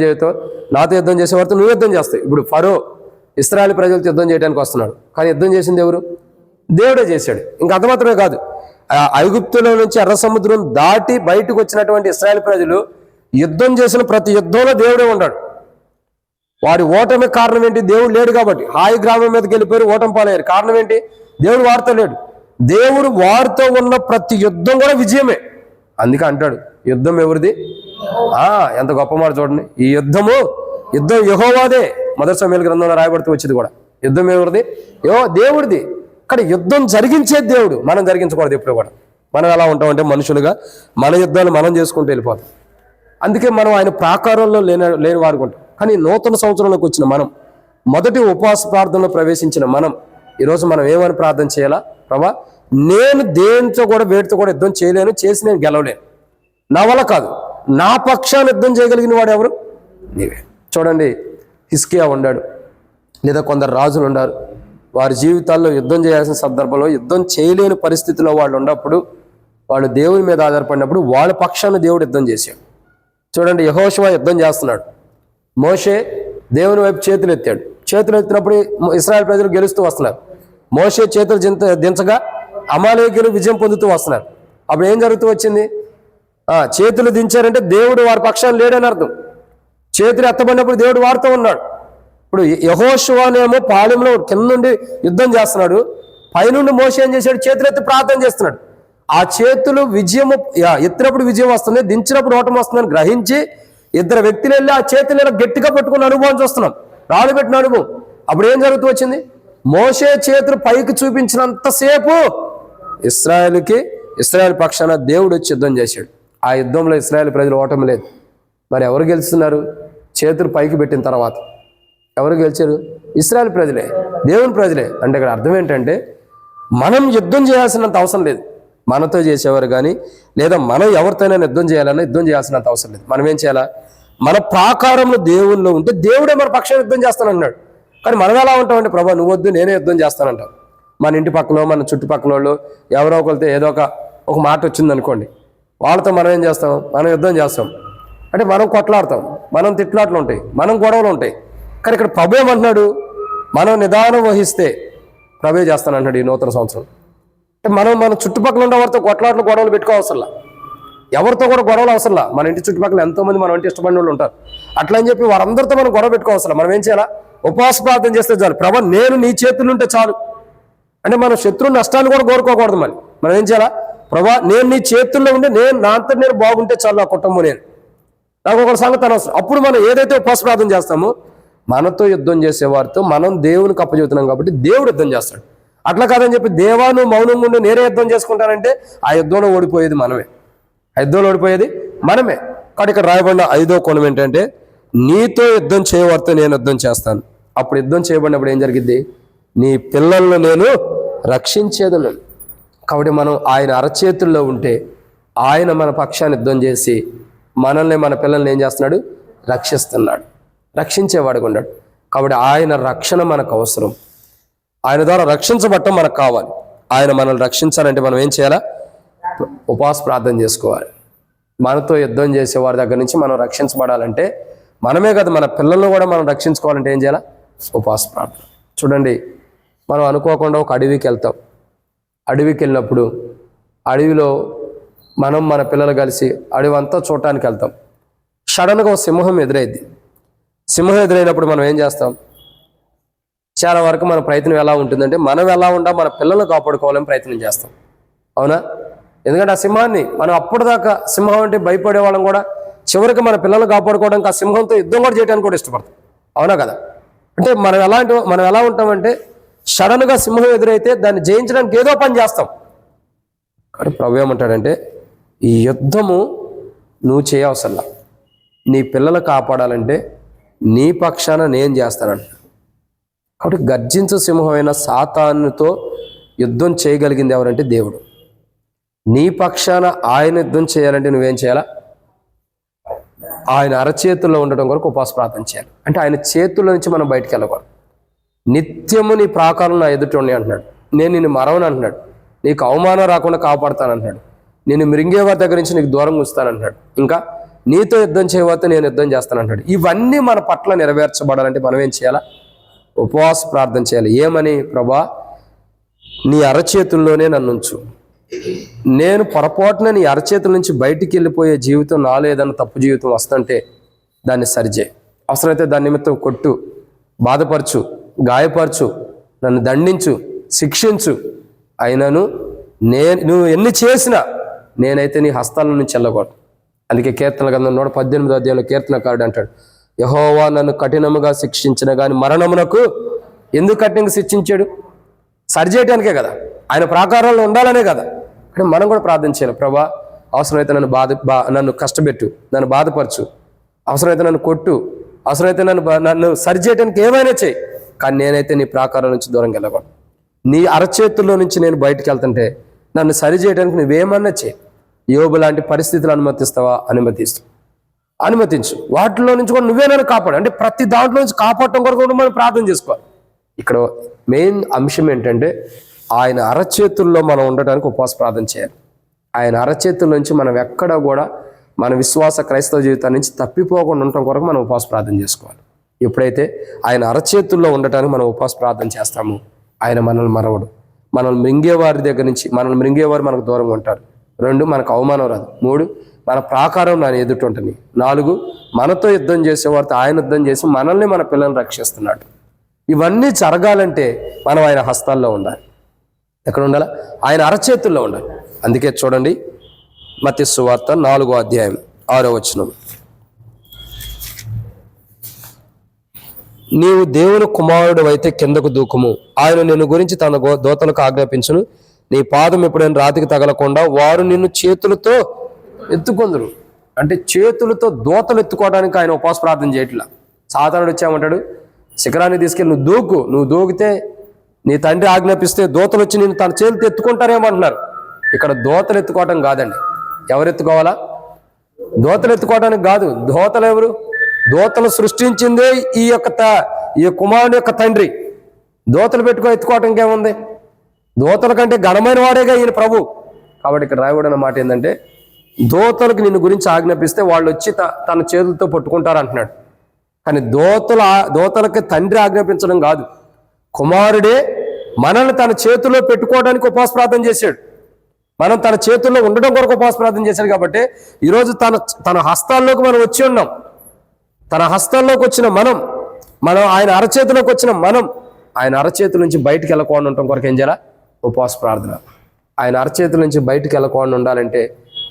[SPEAKER 1] చేసేవారితో నువ్వు యుద్ధం చేస్తావు. ఇప్పుడు ఫరో ఇశ్రాయేలు ప్రజలతో యుద్ధం చేయడానికి వస్తున్నాడు, కానీ యుద్ధం చేసింది ఎవరు? దేవుడే చేశాడు. ఇంకా అంత మాత్రమే కాదు, ఐగుప్తులో నుంచి ఎర్ర సముద్రం దాటి బయటకు వచ్చినటువంటి ఇశ్రాయేలు ప్రజలు యుద్ధం చేసిన ప్రతి యుద్ధంలో దేవుడే ఉన్నాడు. వారి ఓటమి కారణం ఏంటి? దేవుడు లేడు కాబట్టి. హాయి గ్రామం మీదకి వెళ్ళిపోయారు, ఓటమి పాలయ్యారు. కారణం ఏంటి? దేవుడు వారితో లేడు. దేవుడు వారితో ఉన్న ప్రతి యుద్ధం కూడా విజయమే. అందుకే అంటాడు, యుద్ధం ఎవరిది? ఎంత గొప్ప మాట చూడండి. ఈ యుద్ధం యెహోవాదే. మొదటి సమూయేలు గ్రంథంలో రాయబడుతూ వచ్చేది కూడా. యుద్ధం ఎవరిది? దేవుడిది. కానీ యుద్ధం జరిగించేది దేవుడు, మనం జరిగించకూడదు ఎప్పుడు కూడా. మనం ఎలా ఉంటామంటే మనుషులుగా మన యుద్ధాలు మనం చేసుకుంటూ వెళ్ళిపోతాం. అందుకే మనం ఆయన ప్రాకారంలో లేని వారికి ఉంటాం. కానీ నూతన సంవత్సరంలోకి వచ్చిన మనం, మొదటి ఉపవాస ప్రార్థనలో ప్రవేశించిన మనం, ఈరోజు మనం ఏమని ప్రార్థన చేయాలా? ప్రభా, నేను దేనితో కూడా వేటితో కూడా యుద్ధం చేయలేను, చేసి నేను గెలవలేను, నా వల్ల కాదు, నా పక్షాన్ని యుద్ధం చేయగలిగిన వాడు ఎవరు? నీవే. చూడండి, హిజ్కియా ఉన్నాడు, లేదా కొందరు రాజులు ఉన్నారు. వారి జీవితాల్లో యుద్ధం చేయాల్సిన సందర్భంలో యుద్ధం చేయలేని పరిస్థితిలో వాళ్ళు ఉన్నప్పుడు, వాళ్ళు దేవుని మీద ఆధారపడినప్పుడు వాళ్ళ పక్షాన్ని దేవుడు యుద్ధం చేశాడు. చూడండి, యెహోషువ యుద్ధం చేస్తున్నాడు, మోషే దేవుని వైపు చేతులు ఎత్తాడు. చేతులు ఎత్తినప్పుడు ఇశ్రాయేలు ప్రజలు గెలుస్తూ వస్తున్నారు. మోషే చేతులు దించగా అమాలేకీయులు విజయం పొందుతూ వస్తున్నారు. అప్పుడు ఏం జరుగుతూ వచ్చింది? చేతులు దించారంటే దేవుడు వారి పక్షాన్ని లేడని అర్థం. చేతులు ఎత్తబడినప్పుడు దేవుడు వారితో ఉన్నాడు. ఇప్పుడు యెహోషువనేమో పాలెంలో కింద నుండి యుద్ధం చేస్తున్నాడు, పైనుండి మోషే ఏం చేశాడు? చేతులు ఎత్తి ప్రార్థన చేస్తున్నాడు. ఆ చేతులు విజయము ఎత్తినప్పుడు విజయం వస్తుంది, దించినప్పుడు ఓటమి వస్తుందని గ్రహించి ఇద్దరు వ్యక్తులు వెళ్ళి ఆ చేతులు గట్టిగా పట్టుకున్న అనుభవం చూస్తున్నాం, రాళ్ళు పెట్టిన అనుభవం. అప్పుడు ఏం జరుగుతూ వచ్చింది? మోషే చేతులు పైకి చూపించినంతసేపు ఇశ్రాయేలు పక్షాన దేవుడు వచ్చి యుద్ధం చేశాడు. ఆ యుద్ధంలో ఇశ్రాయేలు ప్రజలు ఓటమి లేదు. మరి ఎవరు గెలుస్తున్నారు? చేతులు పైకి పెట్టిన తర్వాత ఎవరు గెలిచారు? ఇశ్రాయేలు ప్రజలే, దేవుని ప్రజలే. అంటే ఇక్కడ అర్థం ఏంటంటే, మనం యుద్ధం చేయాల్సినంత అవసరం లేదు. మనతో చేసేవారు కానీ, లేదా మనం ఎవరితోనైనా యుద్ధం చేయాలన్నా యుద్ధం చేయాల్సినంత అవసరం లేదు. మనం ఏం చేయాలా? మన ప్రాకారంలో దేవుల్లో ఉంటే దేవుడే మన పక్షం యుద్ధం చేస్తానన్నాడు. కానీ మనం ఎలా ఉంటామంటే, ప్రభా నువ్వు వద్దు, నేనే యుద్ధం చేస్తానంటాం. మన ఇంటి పక్కలో, మన చుట్టుపక్కల వాళ్ళు ఎవరో ఒకరితో ఏదో ఒక మాట వచ్చింది అనుకోండి, వాళ్ళతో మనం ఏం చేస్తాం? మనం యుద్ధం చేస్తాం. అంటే మనం కొట్లాడతాం, మనం తిట్లాట్లు ఉంటాయి, మనం గొడవలు ఉంటాయి. కానీ ఇక్కడ ప్రభు ఏమంటున్నాడు? మనం నిదానం వహిస్తే ప్రభు చేస్తానంటాడు ఈ నూతన సంవత్సరం. అంటే మనం మన చుట్టుపక్కల ఉన్న వారితో గొడవలు పెట్టుకోవసరంలా, ఎవరితో కూడా గొడవలు అవసరంలా. మన ఇంటి చుట్టుపక్కల ఎంతోమంది మనం అంటే ఇష్టపడిన వాళ్ళు ఉంటారు. అట్లా అని చెప్పి వారందరితో మనం గొడవ పెట్టుకోవసరం. మనం ఏం చేయాలా? ఉపవాస ప్రార్థన చేస్తే చాలు. ప్రభు నేను నీ చేతులు ఉంటే చాలు. అంటే మన శత్రువు నష్టాన్ని కూడా కోరుకోకూడదు. మనం ఏం చేయాలా? ప్రభా నేను నీ చేతుల్లో ఉంటే నా అంతా నేను బాగుంటే చాలు, నా కుటుంబం, నాకు ఒక సంగతి అనవసరం. అప్పుడు మనం ఏదైతే ఉపవాస ప్రార్థన చేస్తామో, మనతో యుద్ధం చేసేవారితో మనం దేవునికి అప్పచెబుతున్నాం కాబట్టి దేవుడు యుద్ధం చేస్తాడు. అట్లా కాదని చెప్పి దేవా నువ్వు మౌనంగా ఉండి నేనే యుద్ధం చేసుకుంటానంటే ఆ యుద్ధంలో ఓడిపోయేది మనమే. కాబట్టి ఇక్కడ రాయబడిన 5వ కోణం ఏంటంటే, నీతో యుద్ధం చేయవారితో నేను యుద్ధం చేస్తాను. అప్పుడు యుద్ధం చేయబడినప్పుడు ఏం జరిగింది? నీ పిల్లలను నేను రక్షించేదను. కాబట్టి మనం ఆయన అరచేతుల్లో ఉంటే ఆయన మన పక్షాన్ని యుద్ధం చేసి మనల్ని, మన పిల్లల్ని ఏం చేస్తున్నాడు? రక్షిస్తున్నాడు, రక్షించేవాడుగా ఉన్నాడు. కాబట్టి ఆయన రక్షణ మనకు అవసరం. ఆయన ద్వారా రక్షించబడటం మనకు కావాలి. ఆయన మనల్ని రక్షించాలంటే మనం ఏం చేయాలా? ఉపవాస ప్రార్థన చేసుకోవాలి. మనతో యుద్ధం చేసే వారి దగ్గర నుంచి మనం రక్షించబడాలంటే, మనమే కదా మన పిల్లలను కూడా మనం రక్షించుకోవాలంటే ఏం చేయాలా? ఉపవాస ప్రార్థన. చూడండి, మనం అనుకోకుండా ఒక అడవికి వెళ్తాం. అడవికి వెళ్ళినప్పుడు అడవిలో మనం మన పిల్లలు కలిసి అడవి అంతా చూడటానికి వెళ్తాం. సడన్గా ఒక సింహం ఎదురైద్ది. సింహం ఎదురైనప్పుడు మనం ఏం చేస్తాం? చాలా వరకు మన ప్రయత్నం ఎలా ఉంటుందంటే, మనం ఎలా ఉండా మన పిల్లలను కాపాడుకోవాలని ప్రయత్నం చేస్తాం. అవునా? ఎందుకంటే ఆ సింహాన్ని మనం అప్పటిదాకా సింహం అంటే భయపడే వాళ్ళం కూడా చివరికి మన పిల్లలు కాపాడుకోవడానికి ఆ సింహంతో యుద్ధం కూడా చేయడానికి కూడా ఇష్టపడతాం. అవునా కదా? అంటే మనం ఎలా ఉంటామంటే, సడన్గా సింహం ఎదురైతే దాన్ని జయించడానికి ఏదో పని చేస్తాం. కానీ ప్రభు ఏమంటాడంటే, ఈ యుద్ధము నువ్వు చేయవసరంలా, నీ పిల్లలు కాపాడాలంటే నీ పక్షాన నేను చేస్తానంట. కాబట్టి గర్జించు సింహమైన సాతానుతో యుద్ధం చేయగలిగింది ఎవరంటే దేవుడు. నీ పక్షాన ఆయన యుద్ధం చేయాలంటే నువ్వేం చేయాలా? ఆయన అరచేతుల్లో ఉండటం కొరకు ఉపవాస ప్రార్థన చేయాలి. అంటే ఆయన చేతుల్లో నుంచి మనం బయటికి వెళ్ళకూడదు. నిత్యము నీ ప్రాకారం నా ఎదుట ఉన్నాయి అంటున్నాడు. నేను నిన్ను మరవను అంటున్నాడు. నీకు అవమానం రాకుండా కాపాడుతాను అంటున్నాడు. నేను మృంగేవారి దగ్గర నుంచి నీకు దూరం ఉంచుతానంటున్నాడు. ఇంకా నీతో యుద్ధం చేయబోతే నేను యుద్ధం చేస్తానంటాడు. ఇవన్నీ మన పట్ల నెరవేర్చబడాలంటే మనం ఏం చేయాలా? ఉపవాస ప్రార్థన చేయాలి. ఏమని? ప్రభా, నీ అరచేతుల్లోనే నన్ను ఉంచు. నేను పొరపాటున నీ అరచేతుల నుంచి బయటికి వెళ్ళిపోయే జీవితం, నాలో ఏదైనా తప్పు జీవితం వస్తుంటే దాన్ని సరిచేయి. అవసరమైతే దాని నిమిత్తం కొట్టు, బాధపరచు, గాయపరచు, నన్ను దండించు, శిక్షించు. అయినను నువ్వు ఎన్ని చేసినా నేనైతే నీ హస్తాల నుంచి వెళ్ళకూడదు. అందుకే కీర్తన గ్రంథం 118వ అధ్యాయంలో కీర్తనకారుడు అంటాడు, యెహోవా నన్ను కఠినముగా శిక్షించిన కానీ మరణమునకు ఎందుకు కఠినంగా శిక్షించాడు? సరిచేయటానికే కదా, ఆయన ప్రాకారంలో ఉండాలనే కదా. కానీ మనం కూడా ప్రార్థన చేయాలి. ప్రభా, అవసరమైతే నన్ను కష్టపెట్టు, నన్ను బాధపరచు, అవసరమైతే నన్ను కొట్టు, అవసరమైతే నన్ను సరిచేయటానికి ఏమైనా చేయి, కానీ నేనైతే నీ ప్రాకారం నుంచి దూరం వెళ్ళకూడదు. నీ అరచేతుల్లో నుంచి నేను బయటకు వెళ్తుంటే నన్ను సరిచేయడానికి నువ్వేమన్నా చేయి. యోబు లాంటి పరిస్థితులు అనుమతిస్తావా? అనుమతించు. వాటిలో నుంచి కూడా నువ్వే నన్ను కాపాడు. అంటే ప్రతి దాంట్లో నుంచి కాపాడటం కొరకు కూడా మనం ప్రార్థన చేసుకోవాలి. ఇక్కడ మెయిన్ అంశం ఏంటంటే, ఆయన అరచేతుల్లో మనం ఉండటానికి ఉపవాస ప్రార్థన చేయాలి. ఆయన అరచేతుల నుంచి మనం ఎక్కడ కూడా మన విశ్వాస క్రైస్తవ జీవితాన్ని నుంచి తప్పిపోకుండా ఉండటం కొరకు మనం ఉపవాస ప్రార్థన చేసుకోవాలి. ఎప్పుడైతే ఆయన అరచేతుల్లో ఉండటానికి మనం ఉపవాస ప్రార్థన చేస్తామో ఆయన మనల్ని మరవడు. మనల్ని మృంగేవారి దగ్గర నుంచి, మనల్ని మృంగేవారు మనకు దూరంగా ఉంటారు. 2, మనకు అవమానం రాదు. 3, మన ప్రాకారం నా ఎదుట ఉంటుంది. 4, మనతో యుద్ధం చేసేవారితో ఆయన యుద్ధం చేసి మనల్ని, మన పిల్లల్ని రక్షిస్తున్నాడు. ఇవన్నీ జరగాలంటే మనం ఆయన హస్తాల్లో ఉండాలి. ఎక్కడ ఉండాలి? ఆయన అరచేతుల్లో ఉండాలి. అందుకే చూడండి, మత్తయి సువార్త 4వ అధ్యాయం 6వ వచనం, నీవు దేవుని కుమారుడు అయితే కిందకు దూకుము, ఆయన నిన్ను గురించి తన దూతలకు ఆజ్ఞాపించును, నీ పాదం ఎప్పుడైనా రాతికి తగలకుండా వారు నిన్ను చేతులతో ఎత్తుకొందురు. అంటే చేతులతో దూతలు ఎత్తుకోవడానికి ఆయన ఉపవాస ప్రార్థన చేయట్లా. సాతానుడు వచ్చామంటాడు, శిఖరాన్ని తీసుకెళ్ళి నువ్వు దూకితే నీ తండ్రి ఆజ్ఞాపిస్తే దూతలు వచ్చి నేను తన చేతులతో ఎత్తుకుంటారేమంటున్నారు. ఇక్కడ దూతలు ఎత్తుకోవటం కాదండి. ఎవరు ఎత్తుకోవాలా? దూతలు ఎత్తుకోవడానికి కాదు. దూతలు ఎవరు? దూతలు సృష్టించిందే ఈ కుమారుని యొక్క తండ్రి. దూతలు ఎత్తుకోవటానికి ఏముంది? దూతల కంటే ఘనమైన వాడేగా ఈయన ప్రభు. కాబట్టి ఇక్కడ రాయబడిన మాట ఏంటంటే, దూతలకు నిన్ను గురించి ఆజ్ఞాపిస్తే వాళ్ళు వచ్చి తన చేతులతో పట్టుకుంటారు అంటున్నాడు. కానీ దూతలకి తండ్రి ఆజ్ఞాపించడం కాదు, కుమారుడే మనల్ని తన చేతుల్లో పెట్టుకోవడానికి ఉపవాస ప్రార్థన చేశాడు. మనం తన చేతుల్లో ఉండడం కొరకు ఉపవాస ప్రార్థన చేశాడు. కాబట్టి ఈరోజు తన హస్తాల్లోకి మనం వచ్చి ఉన్నాం. తన హస్తాల్లోకి వచ్చిన మనం ఆయన అరచేతిలోకి వచ్చిన మనం ఆయన అరచేతుల నుంచి బయటికి వెళ్ళకుండా ఉండటం కొరకు ఏం చేయాలా? ఉపవాస ప్రార్థన. ఆయన అరచేతుల నుంచి బయటికి వెళ్ళకుండా ఉండాలంటే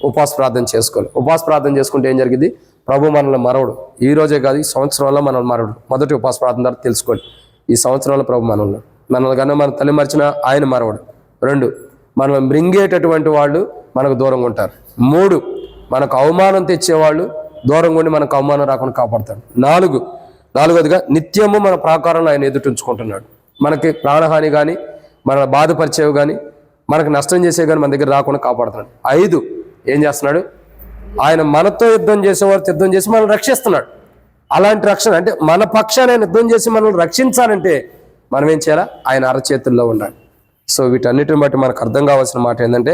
[SPEAKER 1] ఉపవాస ప్రార్థన చేసుకోవాలి. ఉపవాస ప్రార్థన చేసుకుంటే ఏం జరిగింది? ప్రభు మనల్ని మరవడు. ఈ రోజే కాదు, ఈ సంవత్సరంలో మనల్ని మరవడు. మొదటి ఉపవాస ప్రార్థన ద్వారా తెలుసుకోండి. ఈ సంవత్సరంలో ప్రభు మనల్ని కన్నా మన తల్లి మరిచిన ఆయన మరవడు. 2, మనం మృంగేటటువంటి వాళ్ళు మనకు దూరంగా ఉంటారు. 3, మనకు అవమానం తెచ్చేవాళ్ళు దూరంగా ఉండి మనకు అవమానం రాకుండా కాపాడుతాడు. 4వదిగా నిత్యము మన ప్రాకారంలో ఆయన ఎదుటించుకుంటున్నాడు. మనకి ప్రాణహాని కానీ, మన బాధపరిచేవి కానీ, మనకు నష్టం చేసేవి కానీ మన దగ్గర రాకుండా కాపాడుతున్నాడు. 5, ఏం చేస్తున్నాడు? ఆయన మనతో యుద్ధం చేసేవారితో యుద్ధం చేసి మనల్ని రక్షిస్తున్నాడు. అలాంటి రక్షణ అంటే మన పక్షాన్ని ఆయన యుద్ధం చేసి మనల్ని రక్షించాలంటే మనం ఏం చేయాలా? ఆయన అరచేతుల్లో ఉండాలి. సో వీటన్నిటిని బట్టి మనకు అర్థం కావాల్సిన మాట ఏంటంటే,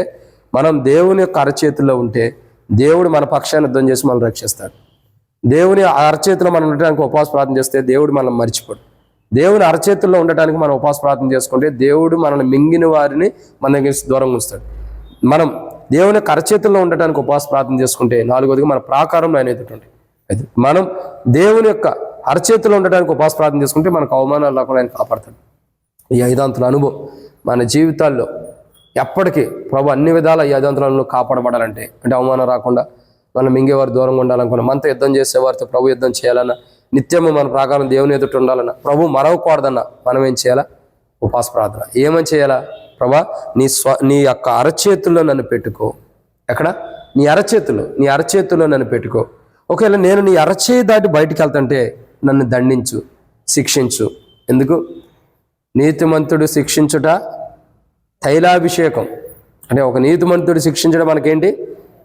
[SPEAKER 1] మనం దేవుని యొక్క అరచేతుల్లో ఉంటే దేవుడు మన పక్షాన్ని యుద్ధం చేసి మనల్ని రక్షిస్తాడు. దేవుని అరచేతిలో మనం ఉండటానికి ఉపవాస ప్రార్థన చేస్తే దేవుడు మనల్ని మర్చిపోడు. దేవుని అరచేతుల్లో ఉండటానికి మనం ఉపవాస ప్రార్థన చేసుకుంటే దేవుడు మనల్ని మింగిన వారిని మన దగ్గర దూరంగా ఉంచుతాడు. మనం దేవుని యొక్క అరచేతుల్లో ఉండటానికి ఉపవాస ప్రార్థన చేసుకుంటే 4వదిగా మన ప్రాకారంలో ఆయన ఎదుటి మనం దేవుని యొక్క అరచేతుల్లో ఉండటానికి ఉపవాస ప్రార్థన చేసుకుంటే మనకు అవమానాలు రాకుండా ఆయన కాపాడతాడు. ఈ 5 అంతుల అనుభవం మన జీవితాల్లో ఎప్పటికీ ప్రభు అన్ని విధాల ఈ 5 అంతులను కాపాడబడాలంటే, అంటే అవమానం రాకుండా మనం మింగేవారు దూరంగా ఉండాలనుకున్నా, మనతో యుద్ధం చేసేవారితో ప్రభు యుద్ధం చేయాలన్నా, నిత్యము మన ప్రాకారం దేవుని ఎదుట ఉండాలన్నా, ప్రభు మరవకూడదన్నా మనం ఏం చేయాలా? ఉపవాస ప్రార్థన. ఏమని చేయాలా? ప్రభా, నీ యొక్క అరచేతుల్లో నన్ను పెట్టుకో. ఎక్కడ? నీ అరచేతుల్లో నన్ను పెట్టుకో. ఒకవేళ నేను నీ అరచేయి దాటి బయటికి వెళ్తుంటే నన్ను దండించు, శిక్షించు. ఎందుకు? నీతిమంతుడు శిక్షించుట తైలాభిషేకం. అంటే ఒక నీతిమంతుడు శిక్షించడం మనకేంటి?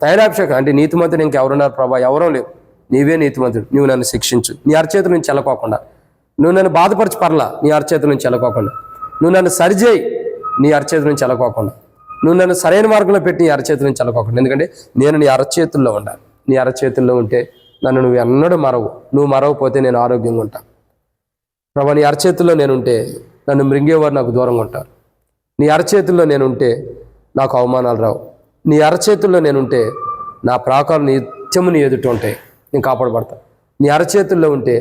[SPEAKER 1] తైలాభిషేకం. అంటే నీతిమంతుడు ఇంకెవరున్నారు ప్రభా? ఎవరో లేవు, నీవే నీతిమంతుడు. నువ్వు నన్ను శిక్షించు, నీ అరచేతుల నుంచి వెళ్ళకోకుండా. నువ్వు నన్ను బాధపరచు పర్లా, నీ అరచేతుల నుంచి వెళ్ళకోకుండా. నువ్వు నన్ను సరిచేయి, నీ అరచేతుల నుంచి వెళ్ళకోకుండా. నువ్వు నన్ను సరైన మార్గంలో పెట్టి నీ అరచేతుల నుంచి వెళ్ళకోకుండా. ఎందుకంటే నేను నీ అరచేతుల్లో ఉండాలి. నీ అరచేతుల్లో ఉంటే నన్ను నువ్వు ఎన్నడూ మరవు. నువ్వు మరవపోతే నేను ఆరోగ్యంగా ఉంటాను ప్రభా. నీ అరచేతుల్లో నేనుంటే నన్ను మృంగేవారు నాకు దూరంగా ఉంటారు. నీ అరచేతుల్లో నేనుంటే నాకు అవమానాలు రావు. నీ అరచేతుల్లో నేనుంటే నా ప్రాకారం నిత్యము నీ ఎదుట ఉంటాయి, నేను కాపాడబడతాను. నీ అరచేతుల్లో ఉంటే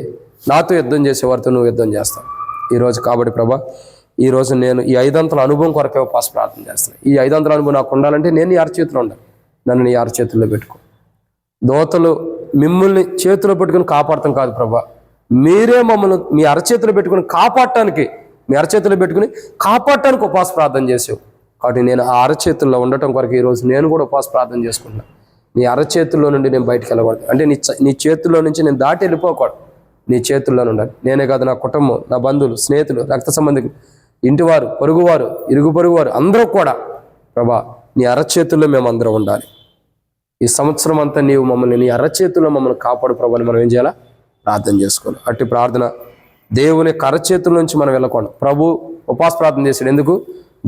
[SPEAKER 1] నాతో యుద్ధం చేసేవారితో నువ్వు యుద్ధం చేస్తావు ఈరోజు. కాబట్టి ప్రభా, ఈరోజు నేను ఈ 5 అనుభవం కొరకే ఉపవాస ప్రార్థన చేస్తాను. ఈ 5 అనుభవం నాకు ఉండాలంటే నేను నీ అరచేతిలో ఉండాలి. నన్ను నీ అరచేతుల్లో పెట్టుకో. దోతలు మిమ్మల్ని చేతిలో పెట్టుకుని కాపాడతాం కాదు ప్రభా, మీరే మమ్మల్ని మీ అరచేతులు పెట్టుకుని కాపాడటానికి, మీ అరచేతులు పెట్టుకుని కాపాడటానికి ఉపవాస ప్రార్థన చేసావు. కాబట్టి నేను ఆ అరచేతుల్లో ఉండటం కొరకు ఈరోజు నేను కూడా ఉపవాస ప్రార్థన చేసుకుంటున్నాను. నీ అరచేతుల్లో నుండి నేను బయటికి వెళ్ళకూడదు. అంటే నీ చేతుల్లో నుంచి నేను దాటి వెళ్ళిపోకూడదు. నీ చేతుల్లోనే ఉండాలి. నేనే కాదు, నా కుటుంబం, నా బంధువులు, స్నేహితులు, రక్త సంబంధికులు, ఇంటివారు, పొరుగువారు, ఇరుగు పొరుగువారు అందరూ కూడా ప్రభా నీ అరచేతుల్లో మేము అందరం ఉండాలి. ఈ సంవత్సరం అంతా నీవు మమ్మల్ని నీ అరచేతుల్లో మమ్మల్ని కాపాడు ప్రభాని మనం ఏం చేయాలా? ప్రార్థన చేసుకోవాలి. అట్టి ప్రార్థన దేవుని అరచేతుల నుంచి మనం వెళ్ళకూడదు. ప్రభు ఉపవాస ప్రార్థన చేశాడు. ఎందుకు?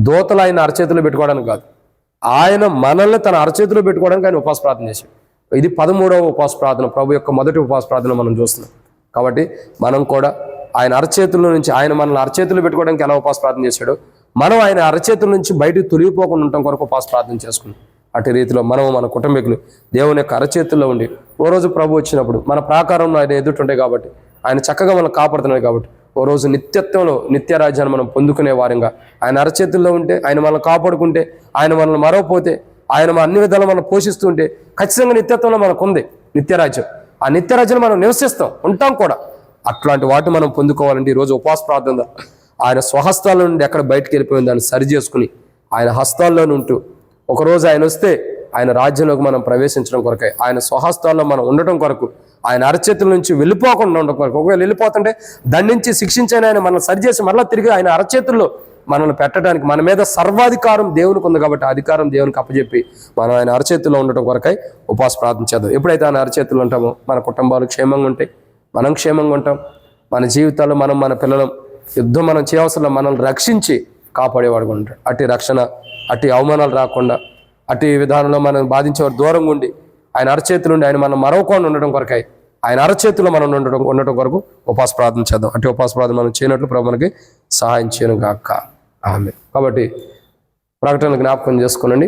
[SPEAKER 1] దోతలు ఆయన అరచేతుల్లో పెట్టుకోవడానికి కాదు, ఆయన మనల్ని తన అరచేతిలో పెట్టుకోవడానికి ఆయన ఉపవాస ప్రార్థన చేశాడు. ఇది 13వ ఉపవాస ప్రార్థన, ప్రభు యొక్క మొదటి ఉపవాస ప్రార్థన మనం చూస్తున్నాం. కాబట్టి మనం కూడా ఆయన అరచేతుల నుంచి, ఆయన మనల్ని అరచేతులు పెట్టుకోవడానికి ఎలా ఉపవాస ప్రార్థన చేశాడో మనం ఆయన అరచేతుల నుంచి బయటకు తొలగిపోకుండా ఉండటం కొరకు ఉపవాస ప్రార్థన చేసుకున్నాం. అటు రీతిలో మనం మన కుటుంబీకులు దేవుని యొక్క అరచేతుల్లో ఉండి ఓ రోజు ప్రభు వచ్చినప్పుడు మన ప్రాకారంలో ఆయన ఎదుటుంటాయి కాబట్టి, ఆయన చక్కగా మనం కాపాడుతున్నాడు కాబట్టి ఓ రోజు నిత్యత్వంలో నిత్య రాజ్యాన్ని మనం పొందుకునే వారంగా ఆయన అరచేతుల్లో ఉంటే, ఆయన మనల్ని కాపాడుకుంటే, ఆయన మనల్ని మరవపోతే, ఆయన అన్ని విధాలు మనం పోషిస్తూ ఉంటే ఖచ్చితంగా నిత్యత్వంలో మనకు ఉంది నిత్యరాజ్యం. ఆ నిత్యరాజ్యం మనం నివసిస్తాం, ఉంటాం కూడా. అట్లాంటి వాటిని మనం పొందుకోవాలంటే ఈరోజు ఉపవాస ప్రార్థన ఆయన స్వహస్తాల నుండి ఎక్కడ బయటకు వెళ్ళిపోయింది దాన్ని సరి చేసుకుని ఆయన హస్తాల్లో ఉంటూ ఒకరోజు ఆయన వస్తే ఆయన రాజ్యంలోకి మనం ప్రవేశించడం కొరకై, ఆయన స్వహస్తాల్లో మనం ఉండటం కొరకు, ఆయన అరచేతుల నుంచి వెళ్ళిపోకుండా ఉండటం కొరకు. ఒకవేళ వెళ్ళిపోతుంటే దండించి శిక్షించని ఆయన మనల్ని సరిచేసి మళ్ళీ తిరిగి ఆయన అరచేతుల్లో మనల్ని పెట్టడానికి, మన మీద సర్వాధికారం దేవునికి ఉంది కాబట్టి అధికారం దేవునికి అప్పచెప్పి మనం ఆయన అరచేతుల్లో ఉండటం కొరకై ఉపవాస ప్రార్థన చేద్దాం. ఎప్పుడైతే ఆయన అరచేతుల్లో ఉంటామో మన కుటుంబాలు క్షేమంగా ఉంటాయి, మనం క్షేమంగా ఉంటాం. మన జీవితాల్లో మనం మన పిల్లలు యుద్ధం మనం చేయవలసిన మనల్ని రక్షించి కాపాడేవాడుగా ఉంటాడు. అట్టి రక్షణ, అట్టి అవమానాలు రాకుండా, అట్టి విధానంలో మనం బాధించేవారు దూరంగా ఉండి ఆయన అరచేతులు ఉండి ఆయన మనం మరవకుండా ఉండడం కొరకై ఆయన అరచేతుల్లో మనం ఉండటం కొరకు ఉపవాస ప్రార్థన చేద్దాం. అట్టి ఉపవాస ప్రార్థన మనం చేయనట్లు ప్రభు మనకి సహాయం చేయను గాక. ఆమేన్. కాబట్టి ప్రకటనలు జ్ఞాపకం చేసుకోనండి.